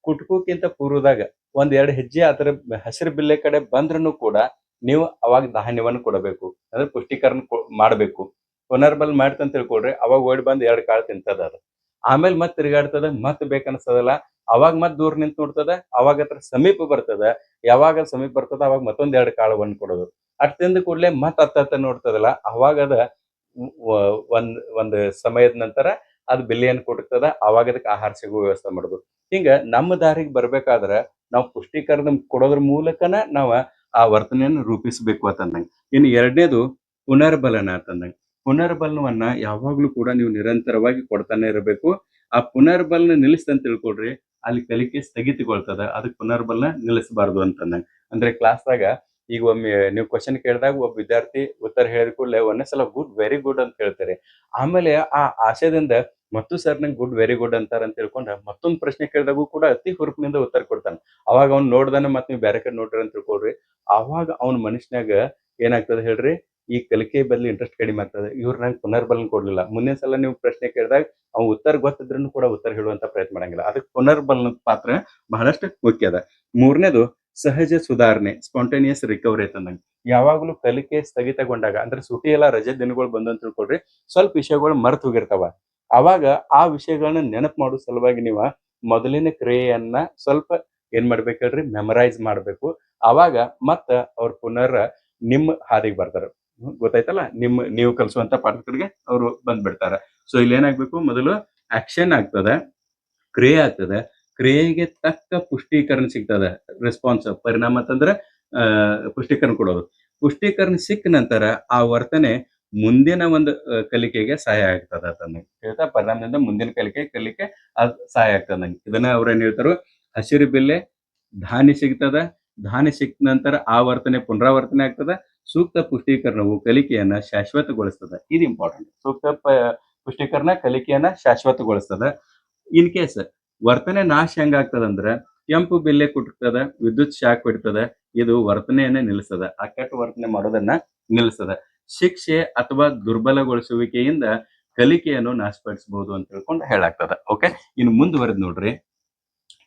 ಕುಟ್ಕೋಕ್ಕಿಂತ ಪೂರ್ವದಾಗ ಒಂದ್ 2 ಹೆಜ್ಜೆ ಅದರ ಹಸಿರು ಬಿಲ್ಲೆ ಕಡೆ ಬಂದ್ರೂ ಕೂಡ ನೀವು ಅವಾಗ ಧಾನ್ಯವನ್ನು ಕೊಡಬೇಕು. ಅಂದ್ರೆ ಪುಷ್ಟೀಕರಣ ಮಾಡ್ಬೇಕು. ಪುನರ್ಬಲ್ ಮಾಡ್ತಂತ ತಿಳ್ಕೊಳ್ರಿ, ಅವಾಗ ಓಡಿ ಬಂದ್ 2 ಕಾಳು ತಿಂತದ ಅದು. ಆಮೇಲೆ ಮತ್ ತಿರುಗಾಡ್ತದ, ಮತ್ ಬೇಕನ್ಸ್ತದಲ್ಲ ಅವಾಗ ಮತ್ ದೂರ ನಿಂತ್ ನೋಡ್ತದ, ಅವಾಗ ಅದ್ರ ಸಮೀಪ ಬರ್ತದ. ಯಾವಾಗ ಸಮೀಪ ಬರ್ತದ ಅವಾಗ ಮತ್ತೊಂದ್ 2 ಕಾಳವನ್ನು ಕೊಡೋದು. ಅಷ್ಟ್ ತಿಂದ ಕೂಡ್ಲೆ ಮತ್ ಅತ್ತ ನೋಡ್ತದಲ್ಲ ಅವಾಗ ಅದ ಒಂದ್ ಸಮಯದ ನಂತರ ಅದು ಬಿಲ್ಲಿಯನ್ನು ಕುಟುಕ್ತದ. ಅವಾಗ ಅದಕ್ಕೆ ಆಹಾರ ಸಿಗುವ ವ್ಯವಸ್ಥೆ ಮಾಡೋದು. ಹಿಂಗ ನಮ್ಮ ದಾರಿಗೆ ಬರ್ಬೇಕಾದ್ರ ನಾವು ಪುಷ್ಟೀಕರಣ ಕೊಡೋದ್ರ ಮೂಲಕನ ನಾವ ಆ ವರ್ತನೆಯನ್ನು ರೂಪಿಸಬೇಕು ಅಂತಂದಂಗ. ಇನ್ನು ಎರಡನೇದು ಪುನರ್ಬಲನ ಅಂತಂದಂಗ. ಪುನರ್ಬಲನವನ್ನ ಯಾವಾಗ್ಲೂ ಕೂಡ ನೀವು ನಿರಂತರವಾಗಿ ಕೊಡ್ತಾನೆ ಇರಬೇಕು. ಆ ಪುನರ್ಬಲನ ನಿಲ್ಲಿಸ್ತಂತ ತಿಳ್ಕೊಡ್ರಿ ಅಲ್ಲಿ ಕಲಿಕೆ ಸ್ಥಗಿತಗೊಳ್ತದ. ಅದಕ್ಕೆ ಪುನರ್ಬಲನ ನಿಲ್ಲಿಸಬಾರ್ದು ಅಂತಂದಂಗ. ಅಂದ್ರೆ ಕ್ಲಾಸ್ದಾಗ ಈಗ ಒಮ್ಮೆ ನೀವು ಕ್ವಶನ್ ಕೇಳಿದಾಗ ಒಬ್ಬ ವಿದ್ಯಾರ್ಥಿ ಉತ್ತರ ಹೇಳಿದ ಕೂಡಲೇ ಒಂದೇ ಸಲ ಗುಡ್, ವೆರಿ ಗುಡ್ ಅಂತ ಹೇಳ್ತಾರೆ. ಆಮೇಲೆ ಆ ಆಶಯದಿಂದ ಮತ್ತು ಸರ್ ನಂಗೆ ಗುಡ್, ವೆರಿ ಗುಡ್ ಅಂತಾರ ಅಂತ ತಿಳ್ಕೊಂಡ ಮತ್ತೊಂದು ಪ್ರಶ್ನೆ ಕೇಳಿದಾಗೂ ಕೂಡ ಅತಿ ಹುರುಪಿನಿಂದ ಉತ್ತರ ಕೊಡ್ತಾನೆ. ಅವಾಗ ಅವ್ನು ನೋಡ್ದಾನೆ ಮತ್ ನೀವು ಬೇರೆ ಕಡೆ ನೋಡ್ರಿ ಅಂತ ತಿಳ್ಕೊಳ್ರಿ, ಅವಾಗ ಅವ್ನ ಮನುಷ್ಯನಾಗ ಏನಾಗ್ತದೆ ಹೇಳ್ರಿ, ಈ ಕಲಿಕೆ ಬದಲು ಇಂಟ್ರೆಸ್ಟ್ ಕಡಿಮೆ ಆಗ್ತದೆ. ಇವ್ರು ನಂಗೆ ಪುನರ್ಬಲನ ಕೊಡ್ಲಿಲ್ಲ, ಮುಂದಿನ ಸಲ ನೀವು ಪ್ರಶ್ನೆ ಕೇಳಿದಾಗ ಅವ್ನು ಉತ್ತರ ಗೊತ್ತಿದ್ರೂ ಕೂಡ ಉತ್ತರ ಹೇಳುವಂತ ಪ್ರಯತ್ನ ಮಾಡಂಗಿಲ್ಲ. ಅದಕ್ಕೆ ಪುನರ್ಬಲನದ ಪಾತ್ರ ಬಹಳಷ್ಟು ಮುಖ್ಯ ಅದ. ಮೂರನೇದು ಸಹಜ ಸುಧಾರಣೆ, ಸ್ಪಾಂಟೇನಿಯಸ್ ರಿಕವರಿ ಅಂತಂದಂಗ. ಯಾವಾಗ್ಲೂ ಕಲಿಕೆ ಸ್ಥಗಿತಗೊಂಡಾಗ ಅಂದ್ರೆ ಸುಟಿ ಎಲ್ಲ ರಜೆ ದಿನಗಳು ಬಂದು ಅಂತ ತಿಳ್ಕೊಳ್ರಿ, ಸ್ವಲ್ಪ ವಿಷಯಗಳು ಮರ್ತು ಹೋಗಿರ್ತಾವ. ಅವಾಗ ಆ ವಿಷಯಗಳನ್ನ ನೆನಪು ಮಾಡೋ ಸಲುವಾಗಿ ನೀವು ಮೊದಲಿನ ಕ್ರಿಯೆಯನ್ನ ಸ್ವಲ್ಪ ಏನ್ ಮಾಡ್ಬೇಕು ಹೇಳ್ರಿ, ಮೆಮರೈಸ್ ಮಾಡ್ಬೇಕು. ಅವಾಗ ಮತ್ತ ಅವ್ರ ಪುನರ್ ನಿಮ್ಮ ಹಾದಿಗೆ ಬರ್ತಾರ. ಗೊತ್ತಾಯ್ತಲ್ಲ, ನೀವು ಕಲಿಸುವಂತ ಪಾಠಗಳಿಗೆ ಅವರು ಬಂದ್ಬಿಡ್ತಾರ. ಸೊ ಇಲ್ಲಿ ಏನಾಗ್ಬೇಕು, ಮೊದಲು ಆಕ್ಷನ್ ಆಗ್ತದ, ಕ್ರಿಯೆ ಆಗ್ತದೆ, ಕ್ರಿಯೆಗೆ ತಕ್ಕ ಪುಷ್ಟೀಕರಣ ಸಿಗ್ತದೆ. ರೆಸ್ಪಾನ್ಸ್, ಪರಿಣಾಮ ಅಂತಂದ್ರೆ ಪುಷ್ಟೀಕರಣ ಕೊಡೋದು. ಪುಷ್ಟೀಕರಣ ಸಿಕ್ಕ ನಂತರ ಆ ವರ್ತನೆ ಮುಂದಿನ ಒಂದು ಕಲಿಕೆಗೆ ಸಹಾಯ ಆಗ್ತದ ಅಂತಂದು ಹೇಳ್ತಾ, ಪರಿಣಾಮದಿಂದ ಮುಂದಿನ ಕಲಿಕೆ ಅದು ಸಹಾಯ ಆಗ್ತದ ನಂಗೆ. ಇದನ್ನ ಅವ್ರೇನ್ ಹೇಳ್ತಾರೋ, ಹಸಿರು ಬೆಲೆ ಧಾನ್ಯ ಸಿಗ್ತದ, ಧಾನ್ಯ ಸಿಕ್ಕ ನಂತರ ಆ ವರ್ತನೆ ಪುನರಾವರ್ತನೆ ಆಗ್ತದ. ಸೂಕ್ತ ಪುಷ್ಟೀಕರಣವು ಕಲಿಕೆಯನ್ನ ಶಾಶ್ವತಗೊಳಿಸ್ತದ. ಇದು ಇಂಪಾರ್ಟೆಂಟ್. ಸೂಕ್ತ ಪುಷ್ಟೀಕರಣ ಕಲಿಕೆಯನ್ನ ಶಾಶ್ವತಗೊಳಿಸ್ತದ. ಇನ್ ಕೇಸ್ ವರ್ತನೆ ನಾಶ ಹೆಂಗಾಗ್ತದಂದ್ರ, ಕೆಂಪು ಬೆಲೆ ಕುಟುಕ್ತದ, ವಿದ್ಯುತ್ ಶಾಕ್ ಬಿಡ್ತದ, ಇದು ವರ್ತನೆಯನ್ನ ನಿಲ್ಲಿಸ್ತದ, ಆ ಕೆಟ್ಟ ವರ್ತನೆ ಮಾಡೋದನ್ನ ನಿಲ್ಲಿಸ್ತದ. ಶಿಕ್ಷೆ ಅಥವಾ ದುರ್ಬಲಗೊಳಿಸುವಿಕೆಯಿಂದ ಕಲಿಕೆಯನ್ನು ನಾಶಪಡಿಸಬಹುದು ಅಂತ ತಿಳ್ಕೊಂಡು ಹೇಳಾಗ್ತದ. ಓಕೆ, ಇನ್ನು ಮುಂದುವರೆದ್ ನೋಡ್ರಿ,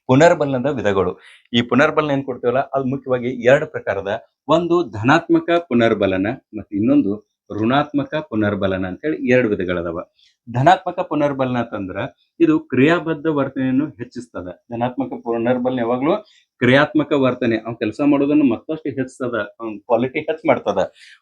ಪುನರ್ಬಲನದ ವಿಧಗಳು. ಈ ಪುನರ್ಬಲನ ಏನ್ ಕೊಡ್ತೀವಲ್ಲ, ಅದು ಮುಖ್ಯವಾಗಿ 2 ಪ್ರಕಾರದ. ಒಂದು ಧನಾತ್ಮಕ ಪುನರ್ಬಲನ ಮತ್ತು ಇನ್ನೊಂದು ಋಣಾತ್ಮಕ ಪುನರ್ಬಲನ ಅಂತೇಳಿ 2 ವಿಧಗಳದಾವ. ಧನಾತ್ಮಕ ಪುನರ್ಬಲನ ಅಂತಂದ್ರ ಇದು ಕ್ರಿಯಾಬದ್ಧ ವರ್ತನೆಯನ್ನು ಹೆಚ್ಚಿಸ್ತದ. ಧನಾತ್ಮಕ ಪುನರ್ಬಲನ ಯಾವಾಗ್ಲೂ ಕ್ರಿಯಾತ್ಮಕ ವರ್ತನೆ, ಅವ್ನ್ ಕೆಲಸ ಮಾಡೋದನ್ನು ಮತ್ತಷ್ಟು ಹೆಚ್ಚಿಸ್ತದ, ಕ್ವಾಲಿಟಿ ಹೆಚ್ಚು ಮಾಡ್ತದ.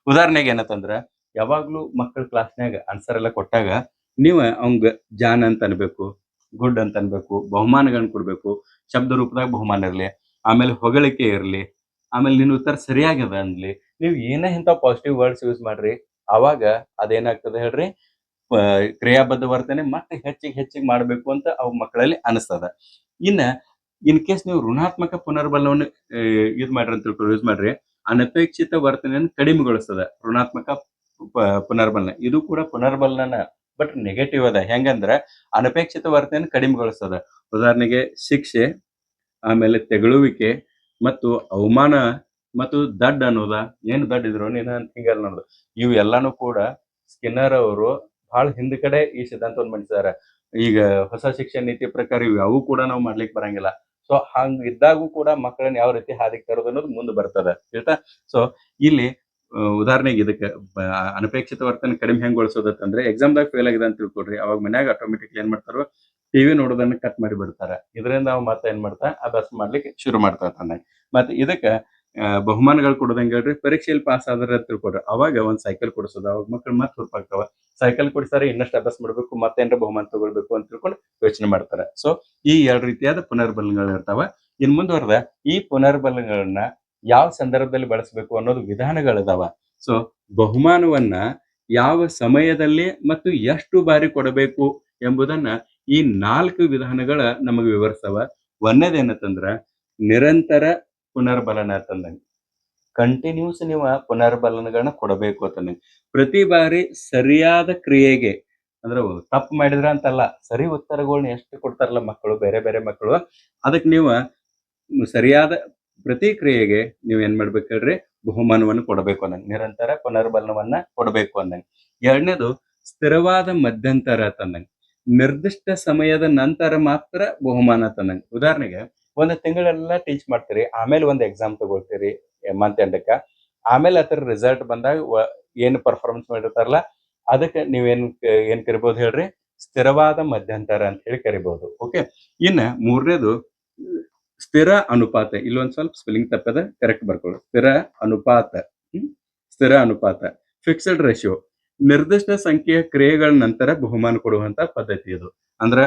ಉದಾಹರಣೆಗೆ ಏನಂತಂದ್ರ, ಯಾವಾಗ್ಲೂ ಮಕ್ಕಳ ಕ್ಲಾಸ್ನಾಗ ಆನ್ಸರ್ ಎಲ್ಲ ಕೊಟ್ಟಾಗ ನೀವ ಅವಂಗ ಜಾನ್ ಅಂತ ಅನ್ಬೇಕು, ಗುಡ್ ಅಂತ ಅನ್ಬೇಕು, ಬಹುಮಾನಗಳನ್ನ ಕೊಡ್ಬೇಕು. ಶಬ್ದ ರೂಪದಾಗ ಬಹುಮಾನ ಇರ್ಲಿ, ಆಮೇಲೆ ಹೊಗಳಿಕೆ ಇರ್ಲಿ, ಆಮೇಲೆ ನಿನ್ನ ಉತ್ತರ ಸರಿಯಾಗ್ಯದ ಅನ್ಲಿ. ನೀವು ಏನೇ ಇಂಥ ಪಾಸಿಟಿವ್ ವರ್ಡ್ಸ್ ಯೂಸ್ ಮಾಡ್ರಿ, ಅವಾಗ ಅದೇನಾಗ್ತದೆ ಹೇಳ್ರಿ, ಕ್ರಿಯಾಬದ್ಧ ವರ್ತನೆ ಮತ್ತೆ ಹೆಚ್ಚಿಗೆ ಮಾಡ್ಬೇಕು ಅಂತ ಅವ್ ಮಕ್ಕಳಲ್ಲಿ ಅನಿಸ್ತದ. ಇನ್ ಕೇಸ್ ನೀವು ಋಣಾತ್ಮಕ ಪುನರ್ಬಲನವನ್ನು ಯೂಸ್ ಮಾಡ್ರಿ ಅಂತ ತಿಳ್ಕೊಳ್ಳಿ, ಯೂಸ್ ಮಾಡ್ರಿ, ಅನಪೇಕ್ಷಿತ ವರ್ತನೆಯನ್ನು ಕಡಿಮೆಗೊಳಿಸ್ತದ ಋಣಾತ್ಮಕ ಪುನರ್ಬಲನ. ಇದು ಕೂಡ ಪುನರ್ಬಲನ, ಬಟ್ ನೆಗೆಟಿವ್ ಅದ. ಹೆಂಗಂದ್ರ ಅನಪೇಕ್ಷಿತ ವರ್ತನೆಯನ್ನು ಕಡಿಮೆಗೊಳಿಸ್ತದ. ಉದಾಹರಣೆಗೆ ಶಿಕ್ಷೆ, ಆಮೇಲೆ ತೆಗಳುವಿಕೆ ಮತ್ತು ಅವಮಾನ ಮತ್ತು ದಡ್ ಅನ್ನೋದ. ಏನು ದಡ್ ಇದ್ರು ನೀನು ಹಿಂಗಲ್ಲ ಅನ್ನೋದು. ಇವು ಎಲ್ಲಾನು ಕೂಡ ಸ್ಕಿನ್ನರ್ ಅವರು ಬಹಳ ಹಿಂದ್ಗಡೆ ಈ ಸಿದ್ಧಾಂತವನ್ನು ಮಂಡಿಸಿದ್ದಾರೆ. ಈಗ ಹೊಸ ಶಿಕ್ಷಣ ನೀತಿ ಪ್ರಕಾರ ಇವು ಯಾವು ಕೂಡ ನಾವು ಮಾಡ್ಲಿಕ್ಕೆ ಬರಂಗಿಲ್ಲ. ಸೊ ಹಂಗ ಇದ್ದಾಗೂ ಕೂಡ ಮಕ್ಕಳನ್ನ ಯಾವ ರೀತಿ ಹಾದಿಗೆ ತರೋದು ಅನ್ನೋದು ಮುಂದೆ ಬರ್ತದ, ಆಯ್ತಾ. ಸೊ ಇಲ್ಲಿ ಉದಾಹರಣೆಗೆ ಇದಕ್ಕೆ ಅನಪೇಕ್ಷಿತ ವರ್ತನೆ ಕಡಿಮೆ ಹೆಂಗೊಳಿಸೋದಂದ್ರೆ, ಎಕ್ಸಾಮ್ದಾಗ ಫೇಲ್ ಆಗಿದೆ ಅಂತ ತಿಳ್ಕೊಡ್ರಿ, ಅವಾಗ ಮನ್ಯಾಗ ಆಟೋಮೆಟಿಕ್ಲಿ ಏನ್ ಮಾಡ್ತಾರೋ, ಟಿವಿ ನೋಡೋದನ್ನ ಕಟ್ ಮಾಡಿ ಬಿಡ್ತಾರ. ಇದರಿಂದ ಅವ್ ಮತ್ತೆ ಏನ್ ಮಾಡ್ತಾ, ಅಭ್ಯಾಸ ಮಾಡ್ಲಿಕ್ಕೆ ಶುರು ಮಾಡ್ತಾ ತಾನೆ. ಮತ್ತೆ ಇದಕ್ಕ ಬಹುಮಾನಗಳು ಕೊಡೋದಂಗ ಹೇಳ್ರಿ, ಪರೀಕ್ಷೆಯಲ್ಲಿ ಪಾಸ್ ಆದ್ರೆ ಅಂತ ತಿಳ್ಕೊಡ್ರಿ, ಅವಾಗ ಒಂದ್ ಸೈಕಲ್ ಕೊಡಿಸೋದು. ಅವಾಗ ಮಕ್ಕಳು ಮತ್ತೆ ಹುರುಪಾಗ್ತಾವ. ಸೈಕಲ್ ಕೊಡಿಸ್ತಾರೆ, ಇನ್ನಷ್ಟು ಅಭ್ಯಾಸ ಮಾಡ್ಬೇಕು, ಮತ್ತೆ ಏನಾರ ಬಹುಮಾನ ತಗೊಳ್ಬೇಕು ಅಂತ ತಿಳ್ಕೊಂಡು ಯೋಚನೆ ಮಾಡ್ತಾರೆ. ಸೊ ಈ 2 ರೀತಿಯಾದ ಪುನರ್ಬಲನಗಳು ಇರ್ತಾವ. ಇನ್ ಮುಂದುವರೆದ ಈ ಪುನರ್ಬಲನಗಳನ್ನ ಯಾವ ಸಂದರ್ಭದಲ್ಲಿ ಬಳಸಬೇಕು ಅನ್ನೋದು ವಿಧಾನಗಳಿದಾವ. ಸೊ ಬಹುಮಾನವನ್ನ ಯಾವ ಸಮಯದಲ್ಲಿ ಮತ್ತು ಎಷ್ಟು ಬಾರಿ ಕೊಡಬೇಕು ಎಂಬುದನ್ನ ಈ 4 ವಿಧಾನಗಳ ನಮಗೆ ವಿವರಿಸ್ತವ. ಒಂದೇದೇನಂತಂದ್ರ ನಿರಂತರ ಪುನರ್ಬಲನ ಅಂತಂದಂಗೆ, ಕಂಟಿನ್ಯೂಸ್ ನೀವು ಪುನರ್ಬಲನಗಳನ್ನ ಕೊಡಬೇಕು ಅಂತಂದಂಗೆ. ಪ್ರತಿ ಬಾರಿ ಸರಿಯಾದ ಕ್ರಿಯೆಗೆ, ಅಂದ್ರೆ ತಪ್ಪು ಮಾಡಿದ್ರ ಅಂತಲ್ಲ, ಸರಿ ಉತ್ತರಗಳನ್ನ ಎಷ್ಟು ಕೊಡ್ತಾರಲ್ಲ ಮಕ್ಕಳು, ಬೇರೆ ಬೇರೆ ಮಕ್ಕಳು, ಅದಕ್ಕೆ ನೀವು ಸರಿಯಾದ ಪ್ರತಿಕ್ರಿಯೆಗೆ ನೀವು ಏನ್ ಮಾಡ್ಬೇಕು ಹೇಳ್ರಿ, ಬಹುಮಾನವನ್ನು ಕೊಡಬೇಕು ಅನ್ನಂಗೆ, ನಿರಂತರ ಪುನರ್ಬಲನವನ್ನ ಕೊಡಬೇಕು ಅನ್ನಂಗೆ. 2ನೇದು ಸ್ಥಿರವಾದ ಮಧ್ಯಂತರ ತಂದಂಗೆ, ನಿರ್ದಿಷ್ಟ ಸಮಯದ ನಂತರ ಮಾತ್ರ ಬಹುಮಾನ ತಂದಂಗೆ. ಉದಾಹರಣೆಗೆ 1 ತಿಂಗಳೆಲ್ಲ ಟೀಚ್ ಮಾಡ್ತೀರಿ, ಆಮೇಲೆ ಒಂದು ಎಕ್ಸಾಮ್ ತಗೊಳ್ತೀರಿ ಮಂತ್ ಎಂಡಕ್ಕ, ಆಮೇಲೆ ಅದರ ರಿಸಲ್ಟ್ ಬಂದಾಗ ಏನು ಪರ್ಫಾರ್ಮೆನ್ಸ್ ಮಾಡಿರ್ತಾರಲ್ಲ, ಅದಕ್ಕೆ ಏನ್ ಕರಿಬಹುದು ಹೇಳ್ರಿ, ಸ್ಥಿರವಾದ ಮಧ್ಯಂತರ ಅಂತ ಹೇಳಿ ಕರಿಬಹುದು. ಓಕೆ, ಇನ್ನ 3ನೇದು ಸ್ಥಿರ ಅನುಪಾತ. ಇಲ್ಲೊಂದ್ ಸ್ವಲ್ಪ ಸ್ಪೆಲ್ಲಿಂಗ್ ತಪ್ಪದ, ಕರೆಕ್ಟ್ ಬರ್ಕೊಳ್ಳಿ. ಸ್ಥಿರ ಅನುಪಾತ, ಫಿಕ್ಸ್ಡ್ ರೇಷಿಯೋ, ನಿರ್ದಿಷ್ಟ ಸಂಖ್ಯೆಯ ಕ್ರಿಯೆಗಳ ನಂತರ ಬಹುಮಾನ ಕೊಡುವಂತ ಪದ್ಧತಿ ಇದು. ಅಂದ್ರ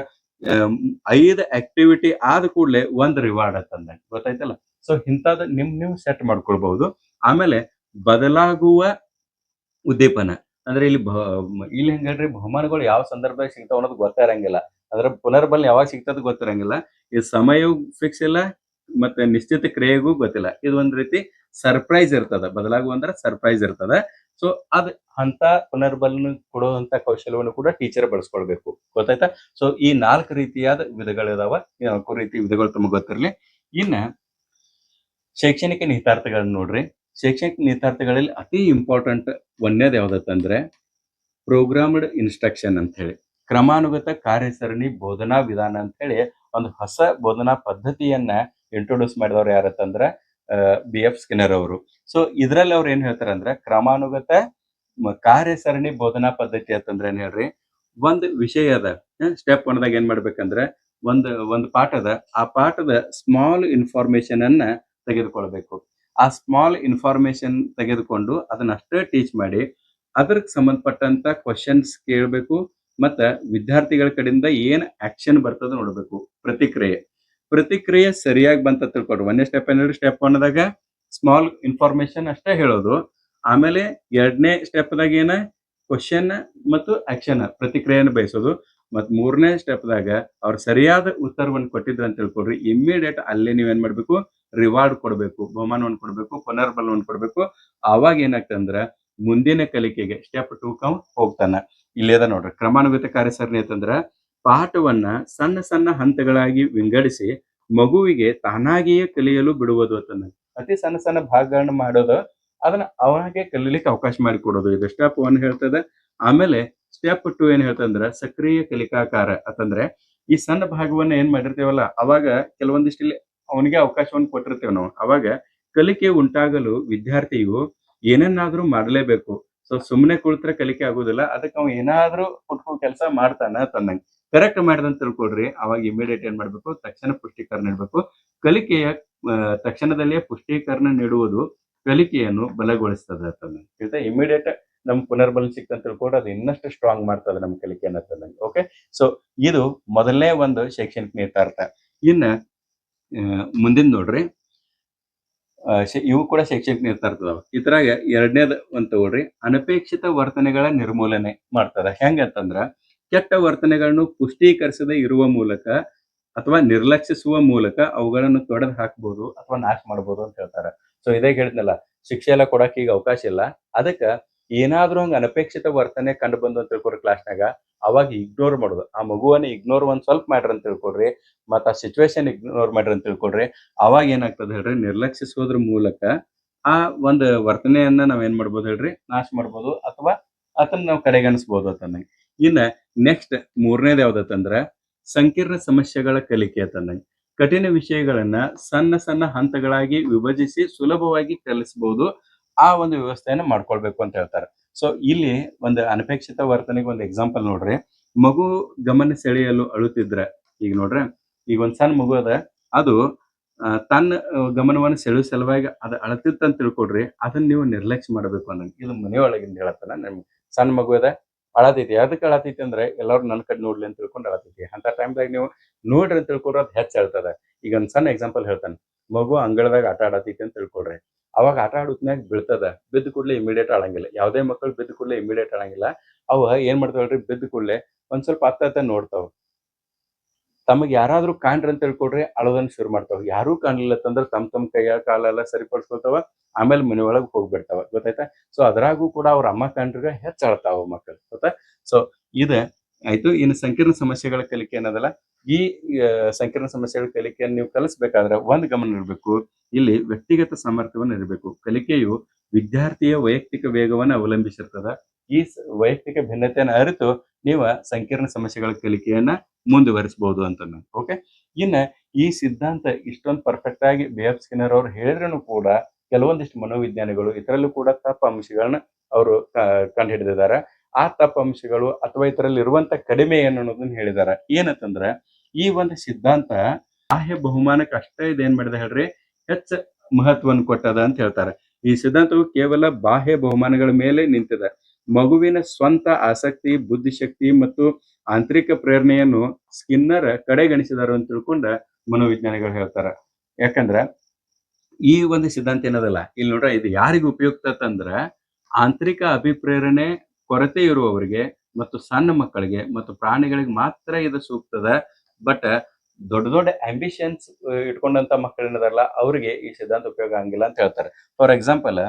5 ಆಕ್ಟಿವಿಟಿ ಆದ ಕೂಡಲೇ 1 ರಿವಾರ್ಡ್ ಅಂತಂದಂಗೆ, ಗೊತ್ತಾಯ್ತಲ್ಲ. ಸೊ ಇಂಥದ್ದು ನೀವು ಸೆಟ್ ಮಾಡ್ಕೊಳ್ಬಹುದು. ಆಮೇಲೆ ಬದಲಾಗುವ ಉದ್ದೀಪನ, ಅಂದ್ರೆ ಇಲ್ಲಿ ಹೆಂಗಲ್ರಿ, ಬಹುಮಾನಗಳು ಯಾವ ಸಂದರ್ಭದಾಗ ಸಿಗ್ತಾವ ಅನ್ನೋದು ಗೊತ್ತೇ ಇರಂಗಿಲ್ಲ. ಅಂದ್ರೆ ಪುನರ್ಬಲನ ಯಾವಾಗ ಸಿಗ್ತದ ಗೊತ್ತಿರಂಗಿಲ್ಲ. ಈ ಸಮಯ ಫಿಕ್ಸ್ ಇಲ್ಲ, ಮತ್ತೆ ನಿಶ್ಚಿತ ಕ್ರಿಯೆಗೂ ಗೊತ್ತಿಲ್ಲ. ಇದು ಒಂದ್ ರೀತಿ ಸರ್ಪ್ರೈಸ್ ಇರ್ತದ. ಬದಲಾಗುವ ಅಂದ್ರೆ ಸರ್ಪ್ರೈಸ್ ಇರ್ತದ. ಸೊ ಅದ್ ಅಂತ ಪುನರ್ಬಲನ ಕೊಡುವಂತ ಕೌಶಲ್ಯವನ್ನು ಕೂಡ ಟೀಚರ್ ಬಳಸ್ಕೊಳ್ಬೇಕು, ಗೊತ್ತಾಯ್ತಾ. ಸೊ ಈ 4 ರೀತಿಯಾದ ವಿಧಗಳಿದಾವ. ಈ 4 ರೀತಿ ವಿಧಗಳು ತಮಗೆ ಗೊತ್ತಿರ್ಲಿ. ಇನ್ನ ಶೈಕ್ಷಣಿಕ ನಿಹಿತಾರ್ಥಗಳನ್ನ ನೋಡ್ರಿ. ಶೈಕ್ಷಣಿಕ ನಿಹಿತಾರ್ಥಗಳಲ್ಲಿ ಅತಿ ಇಂಪಾರ್ಟೆಂಟ್ ಒಂದೇದು ಯಾವ್ದತ್ತಂದ್ರೆ ಪ್ರೋಗ್ರಾಮ್ಡ್ ಇನ್ಸ್ಟ್ರಕ್ಷನ್ ಅಂತ ಹೇಳಿ, ಕ್ರಮಾನುಗತ ಕಾರ್ಯಸರಣಿ ಬೋಧನಾ ವಿಧಾನ ಅಂತ ಹೇಳಿ ಒಂದು ಹೊಸ ಬೋಧನಾ ಪದ್ಧತಿಯನ್ನ ಇಂಟ್ರೊಡ್ಯೂಸ್ ಮಾಡಿದವ್ರು ಯಾರತ್ತಂದ್ರ BF ಸ್ಕಿನ್ನರ್ ಅವರು. ಸೊ ಇದ್ರಲ್ಲಿ ಅವ್ರು ಏನ್ ಹೇಳ್ತಾರ ಅಂದ್ರೆ, ಕ್ರಮಾನುಗತ ಕಾರ್ಯಸರಣಿ ಬೋಧನಾ ಪದ್ಧತಿ ಅಂತಂದ್ರೆ ಏನ್ ಹೇಳ್ರಿ, ಒಂದು ವಿಷಯ ಅದ. ಸ್ಟೆಪ್ 1ದಾಗ ಏನ್ ಮಾಡ್ಬೇಕಂದ್ರೆ ಒಂದು ಪಾಠ ಅದ. ಆ ಪಾಠದ ಸ್ಮಾಲ್ ಇನ್ಫಾರ್ಮೇಶನ್ ಅನ್ನ ತೆಗೆದುಕೊಳ್ಬೇಕು. ಆ ಸ್ಮಾಲ್ ಇನ್ಫಾರ್ಮೇಶನ್ ತೆಗೆದುಕೊಂಡು ಅದನ್ನಷ್ಟೇ ಟೀಚ್ ಮಾಡಿ ಅದಕ್ಕೆ ಸಂಬಂಧಪಟ್ಟಂತ ಕ್ವಶನ್ಸ್ ಕೇಳಬೇಕು. ಮತ್ತ ವಿದ್ಯಾರ್ಥಿಗಳ ಕಡೆಯಿಂದ ಏನ್ ಆಕ್ಷನ್ ಬರ್ತದ ನೋಡ್ಬೇಕು. ಪ್ರತಿಕ್ರಿಯೆ ಸರಿಯಾಗಿ ಬಂತ ತಿಳ್ಕೊಡ್ರಿ. ಒಂದನೇ ಸ್ಟೆಪ್ ಏನ್ ಹೇಳ್ರಿ, ಸ್ಟೆಪ್ 1 ದಾಗ ಸ್ಮಾಲ್ ಇನ್ಫಾರ್ಮೇಶನ್ ಅಷ್ಟೇ ಹೇಳೋದು. ಆಮೇಲೆ 2ನೇ ಸ್ಟೆಪ್ದಾಗ ಏನ ಕ್ವಶನ್ ಮತ್ತು ಆಕ್ಷನ್ ಪ್ರತಿಕ್ರಿಯೆಯನ್ನು ಬಯಸೋದು. ಮತ್ 3ನೇ ಸ್ಟೆಪ್ದಾಗ ಅವ್ರು ಸರಿಯಾದ ಉತ್ತರವನ್ನು ಕೊಟ್ಟಿದ್ರ ಅಂತ ತಿಳ್ಕೊಡ್ರಿ. ಇಮ್ಮಿಡಿಯೇಟ್ ಅಲ್ಲೇ ನೀವೇನ್ ಮಾಡ್ಬೇಕು, ರಿವಾರ್ಡ್ ಕೊಡ್ಬೇಕು, ಬಹುಮಾನವನ್ನು ಕೊಡ್ಬೇಕು, ಪುನರ್ಬಲವನ್ನು ಕೊಡ್ಬೇಕು. ಆವಾಗ ಏನಾಗ್ತಂದ್ರ ಮುಂದಿನ ಕಲಿಕೆಗೆ ಸ್ಟೆಪ್ 2 ಹೋಗ್ತಾನ. ಇಲ್ಲಿ ಅದ ನೋಡ್ರಿ, ಕ್ರಮಾನುಗತ ಕಾರ್ಯಸರಣಿ ಅಂತಂದ್ರ ಪಾಠವನ್ನ ಸಣ್ಣ ಸಣ್ಣ ಹಂತಗಳಾಗಿ ವಿಂಗಡಿಸಿ ಮಗುವಿಗೆ ತಾನಾಗಿಯೇ ಕಲಿಯಲು ಬಿಡುವುದು ಅಂತಂದ. ಅತಿ ಸಣ್ಣ ಸಣ್ಣ ಭಾಗಗಳನ್ನ ಮಾಡೋದು, ಅದನ್ನ ಅವನಿಗೆ ಕಲೀಲಿಕ್ಕೆ ಅವಕಾಶ ಮಾಡಿಕೊಡೋದು. ಇದು ಸ್ಟೆಪ್ 1 ಹೇಳ್ತದೆ. ಆಮೇಲೆ ಸ್ಟೆಪ್ 2 ಏನ್ ಹೇಳ್ತಂದ್ರ ಸಕ್ರಿಯ ಕಲಿಕಾಕಾರ ಅಂತಂದ್ರೆ ಈ ಸಣ್ಣ ಭಾಗವನ್ನ ಏನ್ ಮಾಡಿರ್ತೀವಲ್ಲ, ಅವಾಗ ಕೆಲವೊಂದಿಷ್ಟು ಇಲ್ಲಿ ಅವನಿಗೆ ಅವಕಾಶವನ್ನು ಕೊಟ್ಟಿರ್ತೇವೆ ನಾವು. ಅವಾಗ ಕಲಿಕೆ ಉಂಟಾಗಲು ವಿದ್ಯಾರ್ಥಿಯು ಏನನ್ನಾದ್ರೂ ಮಾಡಲೇಬೇಕು. ಸೊ ಸುಮ್ಮನೆ ಕುಳಿತ್ರೆ ಕಲಿಕೆ ಆಗುದಿಲ್ಲ. ಅದಕ್ಕೆ ಅವ ಏನಾದ್ರೂ ಕುಟ್ಕೊಂಡು ಕೆಲಸ ಮಾಡ್ತಾನ ಅಂತಂದಂಗೆ. ಕರೆಕ್ಟ್ ಮಾಡಿದಂತ ತಿಳ್ಕೊಳ್ರಿ. ಅವಾಗ ಇಮಿಡಿಯೇಟ್ ಏನ್ ಮಾಡ್ಬೇಕು, ತಕ್ಷಣ ಪುಷ್ಟೀಕರಣ ನೀಡಬೇಕು. ಕಲಿಕೆಯ ತಕ್ಷಣದಲ್ಲೇ ಪುಷ್ಟೀಕರಣ ನೀಡುವುದು ಕಲಿಕೆಯನ್ನು ಬಲಗೊಳಿಸ್ತದೆ ಅಂತಂದಂಗೆ. ಇಮಿಡಿಯೇಟ್ ನಮ್ ಪುನರ್ಬಲ ಸಿಕ್ತಂತ ತಿಳ್ಕೊಂಡ್ರೆ ಅದು ಇನ್ನಷ್ಟು ಸ್ಟ್ರಾಂಗ್ ಮಾಡ್ತದೆ ನಮ್ಮ ಕಲಿಕೆಯನ್ನ ಅಂತಂದಂಗೆ. ಓಕೆ, ಸೊ ಇದು ಮೊದಲನೇ ಒಂದು ಶೈಕ್ಷಣಿಕ ನೇತಾರ್ಥ. ಇನ್ನ ಮುಂದಿನ ನೋಡ್ರಿ, ಇವು ಕೂಡ ಶೈಕ್ಷಣಿಕ ನೇತಾರ್ತದವ. ಇದ್ರಾಗ 2ನೇದು ಒಂದ್ ತಗೊಳ್ರಿ, ಅನಪೇಕ್ಷಿತ ವರ್ತನೆಗಳ ನಿರ್ಮೂಲನೆ ಮಾಡ್ತದ. ಹೆಂಗಂತಂದ್ರ ಕೆಟ್ಟ ವರ್ತನೆಗಳನ್ನು ಪುಷ್ಟೀಕರಿಸದೆ ಇರುವ ಮೂಲಕ ಅಥವಾ ನಿರ್ಲಕ್ಷಿಸುವ ಮೂಲಕ ಅವುಗಳನ್ನು ತೊಡೆದು ಹಾಕಬಹುದು ಅಥವಾ ನಾಶ ಮಾಡಬಹುದು ಅಂತ ಹೇಳ್ತಾರೆ. ಸೊ ಇದೇ ಹೇಳಿದ್ನಲ್ಲ, ಶಿಕ್ಷೆ ಎಲ್ಲ ಕೊಡಕ್ ಈಗ ಅವಕಾಶ ಇಲ್ಲ. ಅದಕ್ಕ ಏನಾದ್ರೂ ಹಂಗ ಅನಪೇಕ್ಷಿತ ವರ್ತನೆ ಕಂಡು ಬಂದು ಅಂತ ತಿಳ್ಕೊಡ್ರಿ ಕ್ಲಾಸ್ನಾಗ, ಅವಾಗ ಇಗ್ನೋರ್ ಮಾಡೋದು. ಆ ಮಗುವನ್ನ ಇಗ್ನೋರ್ ಒಂದ್ ಸ್ವಲ್ಪ ಮಾಡ್ರಿ ಅಂತ ತಿಳ್ಕೊಡ್ರಿ. ಮತ್ತ ಆ ಸಿಚುವೇಶನ್ ಇಗ್ನೋರ್ ಮಾಡ್ರಿ ಅಂತ ತಿಳ್ಕೊಡ್ರಿ. ಅವಾಗ ಏನಾಗ್ತದೆ ಹೇಳ್ರಿ, ನಿರ್ಲಕ್ಷಿಸೋದ್ರ ಮೂಲಕ ಆ ಒಂದು ವರ್ತನೆಯನ್ನ ನಾವ್ ಏನ್ ಮಾಡ್ಬೋದು ಹೇಳ್ರಿ, ನಾಶ ಮಾಡ್ಬೋದು ಅಥವಾ ಅದನ್ನ ನಾವು ಕಡೆಗಣಿಸ್ಬೋದು ಅಂತಂದಂಗೆ. ಇನ್ನ ನೆಕ್ಸ್ಟ್ 3ನೇದು ಯಾವ್ದತ್ತಂದ್ರ ಸಂಕೀರ್ಣ ಸಮಸ್ಯೆಗಳ ಕಲಿಕೆ ಅಂತಂದಂಗೆ. ಕಠಿಣ ವಿಷಯಗಳನ್ನ ಸಣ್ಣ ಸಣ್ಣ ಹಂತಗಳಾಗಿ ವಿಭಜಿಸಿ ಸುಲಭವಾಗಿ ಕಲಿಸಬಹುದು. ಆ ಒಂದು ವ್ಯವಸ್ಥೆಯನ್ನ ಮಾಡ್ಕೊಳ್ಬೇಕು ಅಂತ ಹೇಳ್ತಾರೆ. ಸೊ ಇಲ್ಲಿ ಒಂದು ಅನಪೇಕ್ಷಿತ ವರ್ತನೆಗೆ ಒಂದು ಎಕ್ಸಾಂಪಲ್ ನೋಡ್ರಿ. ಮಗು ಗಮನ ಸೆಳೆಯಲು ಅಳುತ್ತಿದ್ರ, ಈಗ ನೋಡ್ರಿ, ಈಗ ಒಂದ್ ಸಣ್ಣ ಮಗು ಅದ, ಅದು ತನ್ನ ಗಮನವನ್ನು ಸೆಳೆಯುವ ಸಲುವಾಗಿ ಅದು ಅಳತಿತ್ತು ಅಂತ ತಿಳ್ಕೊಡ್ರಿ. ಅದನ್ನ ನೀವು ನಿರ್ಲಕ್ಷ್ಯ ಮಾಡ್ಬೇಕು ಅನ್ನಂಗೆ. ಇದು ಮನೆಯೊಳಗಿಂದ ಹೇಳತ್ತಲ್ಲ. ನಮ್ ಸಣ್ಣ ಮಗು ಅದ, ಅಳತೈತಿ. ಅದಕ್ಕೆ ಅಳತೈತಿ ಅಂದ್ರೆ ಎಲ್ಲರೂ ನನ್ನ ಕಡೆ ನೋಡ್ಲಿ ಅಂತ ತಿಳ್ಕೊಂಡು ಅಳತೈತಿ. ಅಂತ ಟೈಮ್ದಾಗ ನೀವು ನೋಡ್ರಿ ಅಂತ ತಿಳ್ಕೊಡ್ರಿ, ಅದು ಹೆಚ್ಚು ಅಳ್ತದ. ಈಗ ಒಂದ್ ಸಣ್ಣ ಎಕ್ಸಾಂಪಲ್ ಹೇಳ್ತಾನೆ. ಮಗು ಅಂಗಳದಾಗ ಆಟ ಆಡತೈತಿ ಅಂತ ತಿಳ್ಕೊಡ್ರಿ. ಅವಾಗ ಆಟ ಆಡೋತ್ನಾಗ ಬೀಳ್ತದ, ಬಿದ್ದ ಕೂಡಲೇ ಇಮಿಡಿಯೇಟ್ ಅಳಂಗಿಲ್ಲ. ಯಾವುದೇ ಮಕ್ಕಳು ಬಿದ್ದ ಕೂಡಲೇ ಇಮಿಡಿಯೇಟ್ ಅಳಂಗಿಲ್ಲ. ಅವ ಏನ್ ಮಾಡ್ತಾವಲ್ರಿ, ಬಿದ್ದ ಕೂಡಲೇ ಒಂದ್ ಸ್ವಲ್ಪ ಹತ್ತ ನೋಡ್ತಾವ. ತಮಗೆ ಯಾರಾದ್ರೂ ಕಾಣ್ರಿ ಅಂತ ತಿಳ್ಕೊಡ್ರಿ, ಅಳೋದನ್ನ ಶುರು ಮಾಡ್ತಾವ. ಯಾರೂ ಕಾಣ್ಲಿಲ್ಲ ಅಂತಂದ್ರೆ ತಮ್ಮ ಕೈಯ ಕಾಲೆಲ್ಲ ಸರಿಪಡಿಸ್ಕೊತಾವ. ಆಮೇಲೆ ಮನೆಯೊಳಗೆ ಹೋಗ್ಬಿಡ್ತಾವ. ಗೊತ್ತಾಯ್ತಾ? ಸೊ ಅದ್ರಾಗೂ ಕೂಡ ಅವ್ರ ಅಮ್ಮ ಕಂಡ್ರೆ ಹೆಚ್ಚು ಅಳ್ತಾವ ಮಕ್ಕಳು. ಗೊತ್ತಾ? ಸೊ ಇದ ಆಯ್ತು. ಇನ್ನು ಸಂಕೀರ್ಣ ಸಮಸ್ಯೆಗಳ ಕಲಿಕೆ ಅನ್ನೋದಲ್ಲ, ಈ ಸಂಕೀರ್ಣ ಸಮಸ್ಯೆಗಳ ಕಲಿಕೆಯನ್ನು ನೀವು ಕಲಿಸ್ಬೇಕಾದ್ರೆ ಒಂದ್ ಗಮನ ಇರಬೇಕು, ಇಲ್ಲಿ ವ್ಯಕ್ತಿಗತ ಸಾಮರ್ಥ್ಯವನ್ನು ಇರಬೇಕು. ಕಲಿಕೆಯು ವಿದ್ಯಾರ್ಥಿಯ ವೈಯಕ್ತಿಕ ವೇಗವನ್ನು ಅವಲಂಬಿಸಿರ್ತದ. ಈ ವೈಯಕ್ತಿಕ ಭಿನ್ನತೆಯನ್ನು ಅರಿತು ನೀವು ಸಂಕೀರ್ಣ ಸಮಸ್ಯೆಗಳ ಕಲಿಕೆಯನ್ನ ಮುಂದುವರಿಸಬಹುದು ಅಂತ. ಓಕೆ, ಇನ್ನ ಈ ಸಿದ್ಧಾಂತ ಇಷ್ಟೊಂದು ಪರ್ಫೆಕ್ಟ್ ಆಗಿ ಬಿ.ಎಫ್. ಸ್ಕಿನ್ನರ್ ಅವರು ಹೇಳಿದ್ರು ಕೂಡ ಕೆಲವೊಂದಿಷ್ಟು ಮನೋವಿಜ್ಞಾನಿಗಳು ಇದರಲ್ಲೂ ಕೂಡ ತಪ್ಪು ಅಂಶಗಳನ್ನ ಅವರು ಕಂಡು ಹಿಡಿದಿದ್ದಾರೆ. ಆ ತಪ್ಪು ಅಂಶಗಳು ಅಥವಾ ಇದರಲ್ಲಿ ಇರುವಂತ ಕಡಿಮೆ ಏನು ಅನ್ನೋದನ್ನ ಹೇಳಿದ್ದಾರೆ. ಏನಂತಂದ್ರ ಈ ಒಂದು ಸಿದ್ಧಾಂತ ಬಾಹ್ಯ ಬಹುಮಾನಕ್ಕೆ ಅಷ್ಟೇ ಇದೇನ್ ಮಾಡಿದೆ ಹೇಳ್ರಿ, ಹೆಚ್ಚ ಮಹತ್ವವನ್ನು ಕೊಟ್ಟದ ಅಂತ ಹೇಳ್ತಾರೆ. ಈ ಸಿದ್ಧಾಂತವು ಕೇವಲ ಬಾಹ್ಯ ಬಹುಮಾನಗಳ ಮೇಲೆ ನಿಂತಿದೆ. ಮಗುವಿನ ಸ್ವಂತ ಆಸಕ್ತಿ, ಬುದ್ಧಿಶಕ್ತಿ ಮತ್ತು ಆಂತರಿಕ ಪ್ರೇರಣೆಯನ್ನು ಸ್ಕಿನ್ನರ್ ಕಡೆಗಣಿಸಿದಾರ ಅಂತ ತಿಳ್ಕೊಂಡ ಮನೋವಿಜ್ಞಾನಿಗಳು ಹೇಳ್ತಾರ. ಯಾಕಂದ್ರ ಈ ಒಂದು ಸಿದ್ಧಾಂತ ಏನದಲ್ಲ, ಇಲ್ಲಿ ನೋಡ್ರ, ಇದು ಯಾರಿಗೆ ಉಪಯುಕ್ತ ಅಂದ್ರ ಆಂತರಿಕ ಅಭಿಪ್ರೇರಣೆ ಕೊರತೆ ಇರುವವರಿಗೆ ಮತ್ತು ಸಣ್ಣ ಮಕ್ಕಳಿಗೆ ಮತ್ತು ಪ್ರಾಣಿಗಳಿಗೆ ಮಾತ್ರ ಇದು ಸೂಕ್ತದ. ಬಟ್ ದೊಡ್ಡ ದೊಡ್ಡ ಆಂಬಿಷನ್ಸ್ ಇಟ್ಕೊಂಡಂತ ಮಕ್ಕಳೇನದಾರಲ್ಲ, ಅವ್ರಿಗೆ ಈ ಸಿದ್ಧಾಂತ ಉಪಯೋಗ ಆಗಿಲ್ಲ ಅಂತ ಹೇಳ್ತಾರೆ. ಫಾರ್ ಎಕ್ಸಾಂಪಲ್,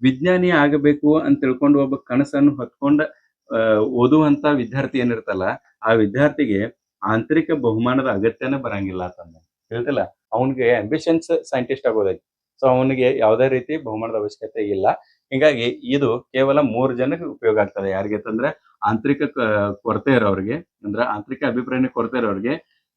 ವಿಜ್ಞಾನಿ ಆಗಬೇಕು ಅಂತ ತಿಳ್ಕೊಂಡು ಒಬ್ಬ ಕನಸನ್ನು ಹೊತ್ಕೊಂಡ ಓದುವಂತ ವಿದ್ಯಾರ್ಥಿ ಏನಿರ್ತಲ್ಲ, ಆ ವಿದ್ಯಾರ್ಥಿಗೆ ಆಂತರಿಕ ಬಹುಮಾನದ ಅಗತ್ಯನೇ ಬರಂಗಿಲ್ಲ ಅಂತಂದ ಹೇಳ್ತಿಲ್ಲ. ಅವನಿಗೆ ಆಂಬಿಷನ್ಸ್ ಸೈಂಟಿಸ್ಟ್ ಆಗೋದೈತಿ. ಸೊ ಅವನಿಗೆ ಯಾವುದೇ ರೀತಿ ಬಹುಮಾನದ ಅವಶ್ಯಕತೆ ಇಲ್ಲ. ಹೀಗಾಗಿ ಇದು ಕೇವಲ 3 ಜನಕ್ಕೆ ಉಪಯೋಗ ಆಗ್ತದೆ. ಯಾರಿಗೆ ಅಂತಂದ್ರೆ ಆಂತರಿಕ ಕೊರತೆ ಇರೋರಿಗೆ, ಅಂದ್ರೆ ಆಂತರಿಕ ಅಭಿಪ್ರಾಯ ಕೊರತೆ ಇರೋರಿಗೆ,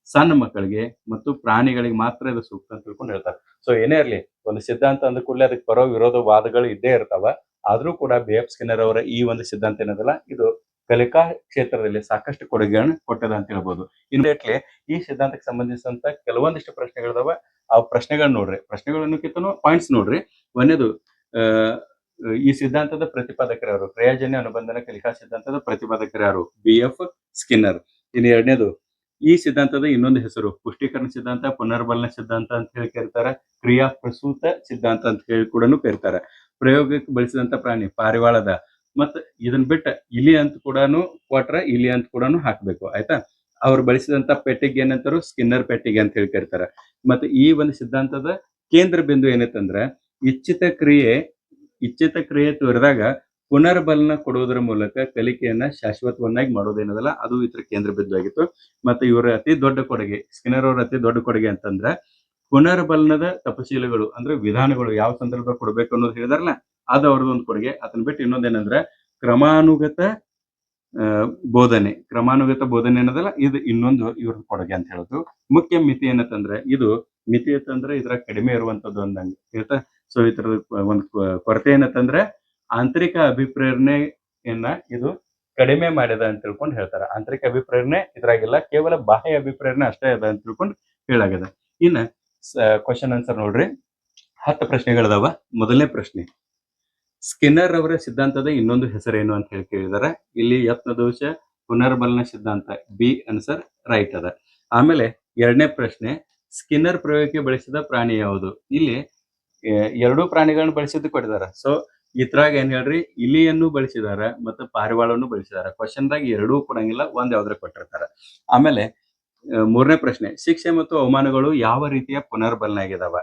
ಸಣ್ಣ ಮಕ್ಕಳಿಗೆ ಮತ್ತು ಪ್ರಾಣಿಗಳಿಗೆ ಮಾತ್ರ ಇದು ಸೂಕ್ತ ಅಂತ ತಿಳ್ಕೊಂಡು ಹೇಳ್ತಾರೆ. ಸೊ ಏನೇ ಇರ್ಲಿ, ಒಂದು ಸಿದ್ಧಾಂತ ಅಂದ ಕೂಡಲೇ ಅದಕ್ಕೆ ಬರೋ ವಿರೋಧ ವಾದಗಳು ಇದ್ದೇ ಇರ್ತಾವ. ಆದ್ರೂ ಕೂಡ ಬಿ.ಎಫ್. ಸ್ಕಿನ್ನರ್ ಅವರ ಈ ಒಂದು ಸಿದ್ಧಾಂತ ಏನದಲ್ಲ, ಇದು ಕಲಿಕಾ ಕ್ಷೇತ್ರದಲ್ಲಿ ಸಾಕಷ್ಟು ಕೊಡುಗೆಗಳನ್ನು ಕೊಟ್ಟದ ಅಂತ ಹೇಳ್ಬೋದು. ಇನ್ಡೈರೆಕ್ಟ್ಲಿ ಈ ಸಿದ್ಧಾಂತಕ್ಕೆ ಸಂಬಂಧಿಸಿದಂತ ಕೆಲವೊಂದಿಷ್ಟು ಪ್ರಶ್ನೆಗಳಿದಾವ. ಆ ಪ್ರಶ್ನೆಗಳನ್ನ ನೋಡ್ರಿ. ಪ್ರಶ್ನೆಗಳನ್ನಕ್ಕಿಂತನೂ ಪಾಯಿಂಟ್ಸ್ ನೋಡ್ರಿ. ಒಂದನೇದು ಆ ಈ ಸಿದ್ಧಾಂತದ ಪ್ರತಿಪಾದಕರು ಯಾರು? ಕ್ರಿಯಾಜನ್ಯ ಅನುಬಂಧನ ಕಲಿಕಾ ಸಿದ್ಧಾಂತದ ಪ್ರತಿಪಾದಕರು ಯಾರು? ಬಿ.ಎಫ್. ಸ್ಕಿನ್ನರ್. ಇನ್ನು ಎರಡನೇದು ಈ ಸಿದ್ಧಾಂತದ ಇನ್ನೊಂದು ಹೆಸರು ಪುಷ್ಟೀಕರಣ ಸಿದ್ಧಾಂತ, ಪುನರ್ಬಲನ ಸಿದ್ಧಾಂತ ಅಂತ ಹೇಳಿ ಕರೀತಾರ. ಕ್ರಿಯಾ ಪ್ರಸೂತ ಸಿದ್ಧಾಂತ ಅಂತ ಹೇಳಿ ಕೂಡ ಕರೀತಾರ. ಪ್ರಯೋಗಕ್ಕೆ ಬಳಸಿದಂತ ಪ್ರಾಣಿ ಪಾರಿವಾಳದ. ಮತ್ತ ಇದನ್ ಬಿಟ್ಟ ಇಲಿ ಅಂತ ಕೂಡ ಕೊಟ್ರ ಇಲಿ ಅಂತ ಕೂಡ ಹಾಕ್ಬೇಕು ಆಯ್ತಾ. ಅವ್ರು ಬಳಸಿದಂತ ಪೆಟ್ಟಿಗೆ ಏನಂತಾರು ಸ್ಕಿನ್ನರ್ ಪೆಟ್ಟಿಗೆ ಅಂತ ಹೇಳಿ ಕರೀತಾರ. ಮತ್ತೆ ಈ ಒಂದು ಸಿದ್ಧಾಂತದ ಕೇಂದ್ರ ಬಿಂದು ಏನೈತಂದ್ರ ಇಚ್ಛಿತ ಕ್ರಿಯೆ ತೋರಿದಾಗ ಪುನರ್ಬಲನ ಕೊಡುವುದರ ಮೂಲಕ ಕಲಿಕೆಯನ್ನ ಶಾಶ್ವತವನ್ನಾಗಿ ಮಾಡೋದೇನದಲ್ಲ ಅದು ಇದ್ರ ಕೇಂದ್ರ ಬಿಂದು ಆಗಿತ್ತು. ಮತ್ತೆ ಇವರ ಅತಿ ದೊಡ್ಡ ಕೊಡುಗೆ ಸ್ಕಿನ್ನರ್ ಅವರ ಅತಿ ದೊಡ್ಡ ಕೊಡುಗೆ ಅಂತಂದ್ರ ಪುನರ್ಬಲನದ ತಪಶೀಲಗಳು ಅಂದ್ರೆ ವಿಧಾನಗಳು ಯಾವ ಸಂದರ್ಭ ಕೊಡ್ಬೇಕು ಅನ್ನೋದು ಹೇಳಿದಾರಲ್ಲ ಅದು ಅವ್ರದೊಂದು ಕೊಡುಗೆ. ಅದನ್ನ ಬಿಟ್ಟು ಇನ್ನೊಂದೇನಂದ್ರ ಕ್ರಮಾನುಗತ ಕ್ರಮಾನುಗತ ಬೋಧನೆ ಅನ್ನೋದಲ್ಲ ಇದು ಇನ್ನೊಂದು ಇವ್ರದ್ದು ಕೊಡುಗೆ ಅಂತ ಹೇಳೋದು. ಮುಖ್ಯ ಮಿತಿ ಏನಂತಂದ್ರೆ ಇದು ಮಿತಿ ಅಂತಂದ್ರೆ ಇದ್ರ ಕಡಿಮೆ ಇರುವಂತದ್ದು ಅಂದಂಗೆ ಆಯ್ತಾ. ಸೊ ಇದ್ರ ಒಂದು ಕೊರತೆ ಏನಂತಂದ್ರೆ ಆಂತರಿಕ ಅಭಿಪ್ರೇರಣೆಯನ್ನ ಇದು ಕಡಿಮೆ ಮಾಡಿದ ಅಂತ ತಿಳ್ಕೊಂಡು ಹೇಳ್ತಾರೆ. ಆಂತರಿಕ ಅಭಿಪ್ರೇರಣೆ ಇದ್ರಾಗಿಲ್ಲ, ಕೇವಲ ಬಾಹ್ಯ ಅಭಿಪ್ರೇರಣೆ ಅಷ್ಟೇ ಅದ ಅಂತ ತಿಳ್ಕೊಂಡು ಹೇಳಾಗದ. ಇನ್ನ ಕ್ವಶನ್ ಆನ್ಸರ್ ನೋಡ್ರಿ. 10 ಪ್ರಶ್ನೆಗಳದಾವ. ಮೊದಲನೇ ಪ್ರಶ್ನೆ, ಸ್ಕಿನ್ನರ್ ಅವರ ಸಿದ್ಧಾಂತದ ಇನ್ನೊಂದು ಹೆಸರೇನು ಅಂತ ಹೇಳಿ ಕೇಳಿದಾರೆ. ಇಲ್ಲಿ ಯತ್ನ ದೋಷ ಪುನರ್ಬಲನ ಸಿದ್ಧಾಂತ. ಬಿ ಆನ್ಸರ್ ರೈಟ್ ಅದ. ಆಮೇಲೆ ಎರಡನೇ ಪ್ರಶ್ನೆ, ಸ್ಕಿನ್ನರ್ ಪ್ರಯೋಗಕ್ಕೆ ಬಳಸಿದ ಪ್ರಾಣಿ ಯಾವುದು? ಇಲ್ಲಿ ಎರಡೂ ಪ್ರಾಣಿಗಳನ್ನ ಬಳಸಿದ್ದು ಕೊಟ್ಟಿದಾರ. ಸೊ ಇದ್ರಾಗ ಏನ್ ಹೇಳ್ರಿ, ಇಲಿಯನ್ನು ಬಳಸಿದಾರ ಮತ್ತು ಪಾರಿವಾಳವನ್ನು ಬಳಸಿದಾರ. ಕ್ವಶನ್ದಾಗ ಎರಡೂ ಕೊಡಂಗಿಲ್ಲ, ಒಂದ್ ಯಾವ್ದ್ರ ಕೊಟ್ಟಿರ್ತಾರ. ಆಮೇಲೆ ಮೂರನೇ ಪ್ರಶ್ನೆ, ಶಿಕ್ಷೆ ಮತ್ತು ಅವಮಾನಗಳು ಯಾವ ರೀತಿಯ ಪುನರ್ಬಲನ ಆಗಿದಾವ?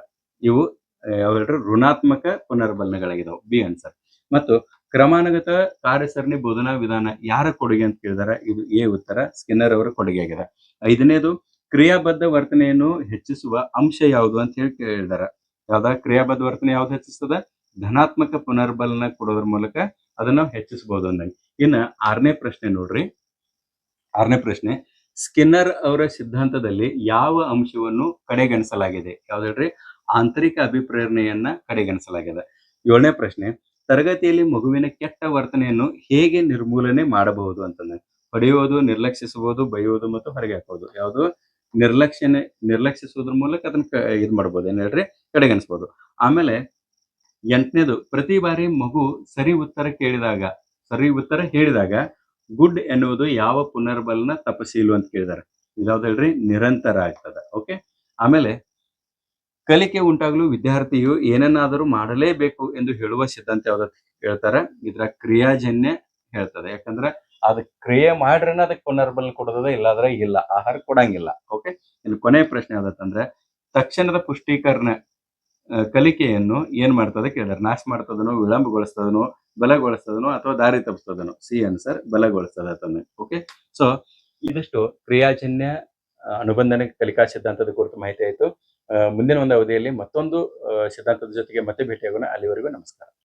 ಇವು ಯಾವ ಹೇಳ್ರಿ ಋಣಾತ್ಮಕ ಪುನರ್ಬಲನಗಳಾಗಿದಾವ. B answer. ಮತ್ತು ಕ್ರಮಾನುಗತ ಕಾರ್ಯಸರಣಿ ಬೋಧನಾ ವಿಧಾನ ಯಾರ ಕೊಡುಗೆ ಅಂತ ಕೇಳಿದಾರ? ಇದು ಎ ಉತ್ತರ, ಸ್ಕಿನ್ನರ್ ಅವರ ಕೊಡುಗೆ ಆಗಿದೆ. ಐದನೇದು, ಕ್ರಿಯಾಬದ್ಧ ವರ್ತನೆಯನ್ನು ಹೆಚ್ಚಿಸುವ ಅಂಶ ಯಾವುದು ಅಂತ ಹೇಳಿ ಕೇಳಿದಾರ. ಯಾವ್ದ ಕ್ರಿಯಾಬದ್ಧ ವರ್ತನೆ ಯಾವ್ದು ಹೆಚ್ಚಿಸ್ತದ? ಧನಾತ್ಮಕ ಪುನರ್ಬಲನ ಕೊಡೋದ್ರ ಮೂಲಕ ಅದನ್ನ ಹೆಚ್ಚಿಸಬಹುದು ಅಂದಂಗೆ. ಇನ್ನ ಆರನೇ ಪ್ರಶ್ನೆ ನೋಡ್ರಿ. ಆರನೇ ಪ್ರಶ್ನೆ, ಸ್ಕಿನ್ನರ್ ಅವರ ಸಿದ್ಧಾಂತದಲ್ಲಿ ಯಾವ ಅಂಶವನ್ನು ಕಡೆಗಣಿಸಲಾಗಿದೆ? ಯಾವ್ದು ಹೇಳ್ರಿ? ಆಂತರಿಕ ಅಭಿಪ್ರೇರಣೆಯನ್ನ ಕಡೆಗಣಿಸಲಾಗಿದೆ. ಏಳನೇ ಪ್ರಶ್ನೆ, ತರಗತಿಯಲ್ಲಿ ಮಗುವಿನ ಕೆಟ್ಟ ವರ್ತನೆಯನ್ನು ಹೇಗೆ ನಿರ್ಮೂಲನೆ ಮಾಡಬಹುದು ಅಂತಂದ್ರೆ ಹೊಡೆಯುವುದು, ನಿರ್ಲಕ್ಷಿಸಬಹುದು, ಬೈಯುವುದು ಮತ್ತು ಹೊರಗೆ ಹಾಕೋದು. ಯಾವುದು? ನಿರ್ಲಕ್ಷಿಸುವುದ್ರ ಮೂಲಕ ಅದನ್ನ ಇದು ಮಾಡ್ಬೋದು, ಏನ್ ಹೇಳ್ರಿ ಕಡೆಗಣಿಸ್ಬೋದು. ಆಮೇಲೆ ಎಂಟನೇದು, ಪ್ರತಿ ಬಾರಿ ಮಗು ಸರಿ ಉತ್ತರ ಹೇಳಿದಾಗ ಗುಡ್ ಎನ್ನುವುದು ಯಾವ ಪುನರ್ಬಲನ ತಪಶೀಲು ಅಂತ ಕೇಳಿದಾರೆ. ಇದಾವ್ದು ಹೇಳ್ರಿ? ನಿರಂತರ ಆಗ್ತದ. ಓಕೆ. ಆಮೇಲೆ ಕಲಿಕೆ ಉಂಟಾಗಲು ವಿದ್ಯಾರ್ಥಿಯು ಏನನ್ನಾದರೂ ಮಾಡಲೇಬೇಕು ಎಂದು ಹೇಳುವ ಸಿದ್ಧಾಂತ ಯಾವ್ದು ಹೇಳ್ತಾರೆ? ಇದ್ರ ಕ್ರಿಯಾಜನ್ಯ ಹೇಳ್ತದೆ. ಯಾಕಂದ್ರೆ ಅದ್ ಕ್ರಿಯೆ ಮಾಡ್ರನ ಅದಕ್ಕೆ ಪುನರ್ಬಲನ ಕೊಡೋದ, ಇಲ್ಲಾದ್ರೆ ಇಲ್ಲ, ಆಹಾರ ಕೊಡಂಗಿಲ್ಲ. ಓಕೆ. ಇನ್ನು ಕೊನೆಯ ಪ್ರಶ್ನೆ ಯಾವ್ದತ್ತಂದ್ರೆ ತಕ್ಷಣದ ಪುಷ್ಟೀಕರಣ ಕಲಿಕೆಯನ್ನು ಏನ್ ಮಾಡ್ತದೆ ಕೇಳಿದಾರೆ. ನಾಶ ಮಾಡ್ತದನೋ, ವಿಳಂಬಗೊಳಿಸ್ತದನೋ, ಬಲಗೊಳಿಸ್ತದನೋ ಅಥವಾ ದಾರಿ ತಪ್ಪಿಸ್ತದನೋ? ಸಿ ಆನ್ಸರ್, ಬಲಗೊಳಿಸ್ತದ ತಂದೆ. ಓಕೆ. ಸೊ ಇದಿಷ್ಟು ಕ್ರಿಯಾಜನ್ಯ ಅನುಬಂಧನ ಕಲಿಕಾ ಸಿದ್ಧಾಂತದ ಕುರಿತು ಮಾಹಿತಿ ಆಯ್ತು. ಮುಂದಿನ ಒಂದು ಅವಧಿಯಲ್ಲಿ ಮತ್ತೊಂದು ಸಿದ್ಧಾಂತದ ಜೊತೆಗೆ ಮತ್ತೆ ಭೇಟಿಯಾಗೋಣ. ಅಲ್ಲಿವರೆಗೂ ನಮಸ್ಕಾರ.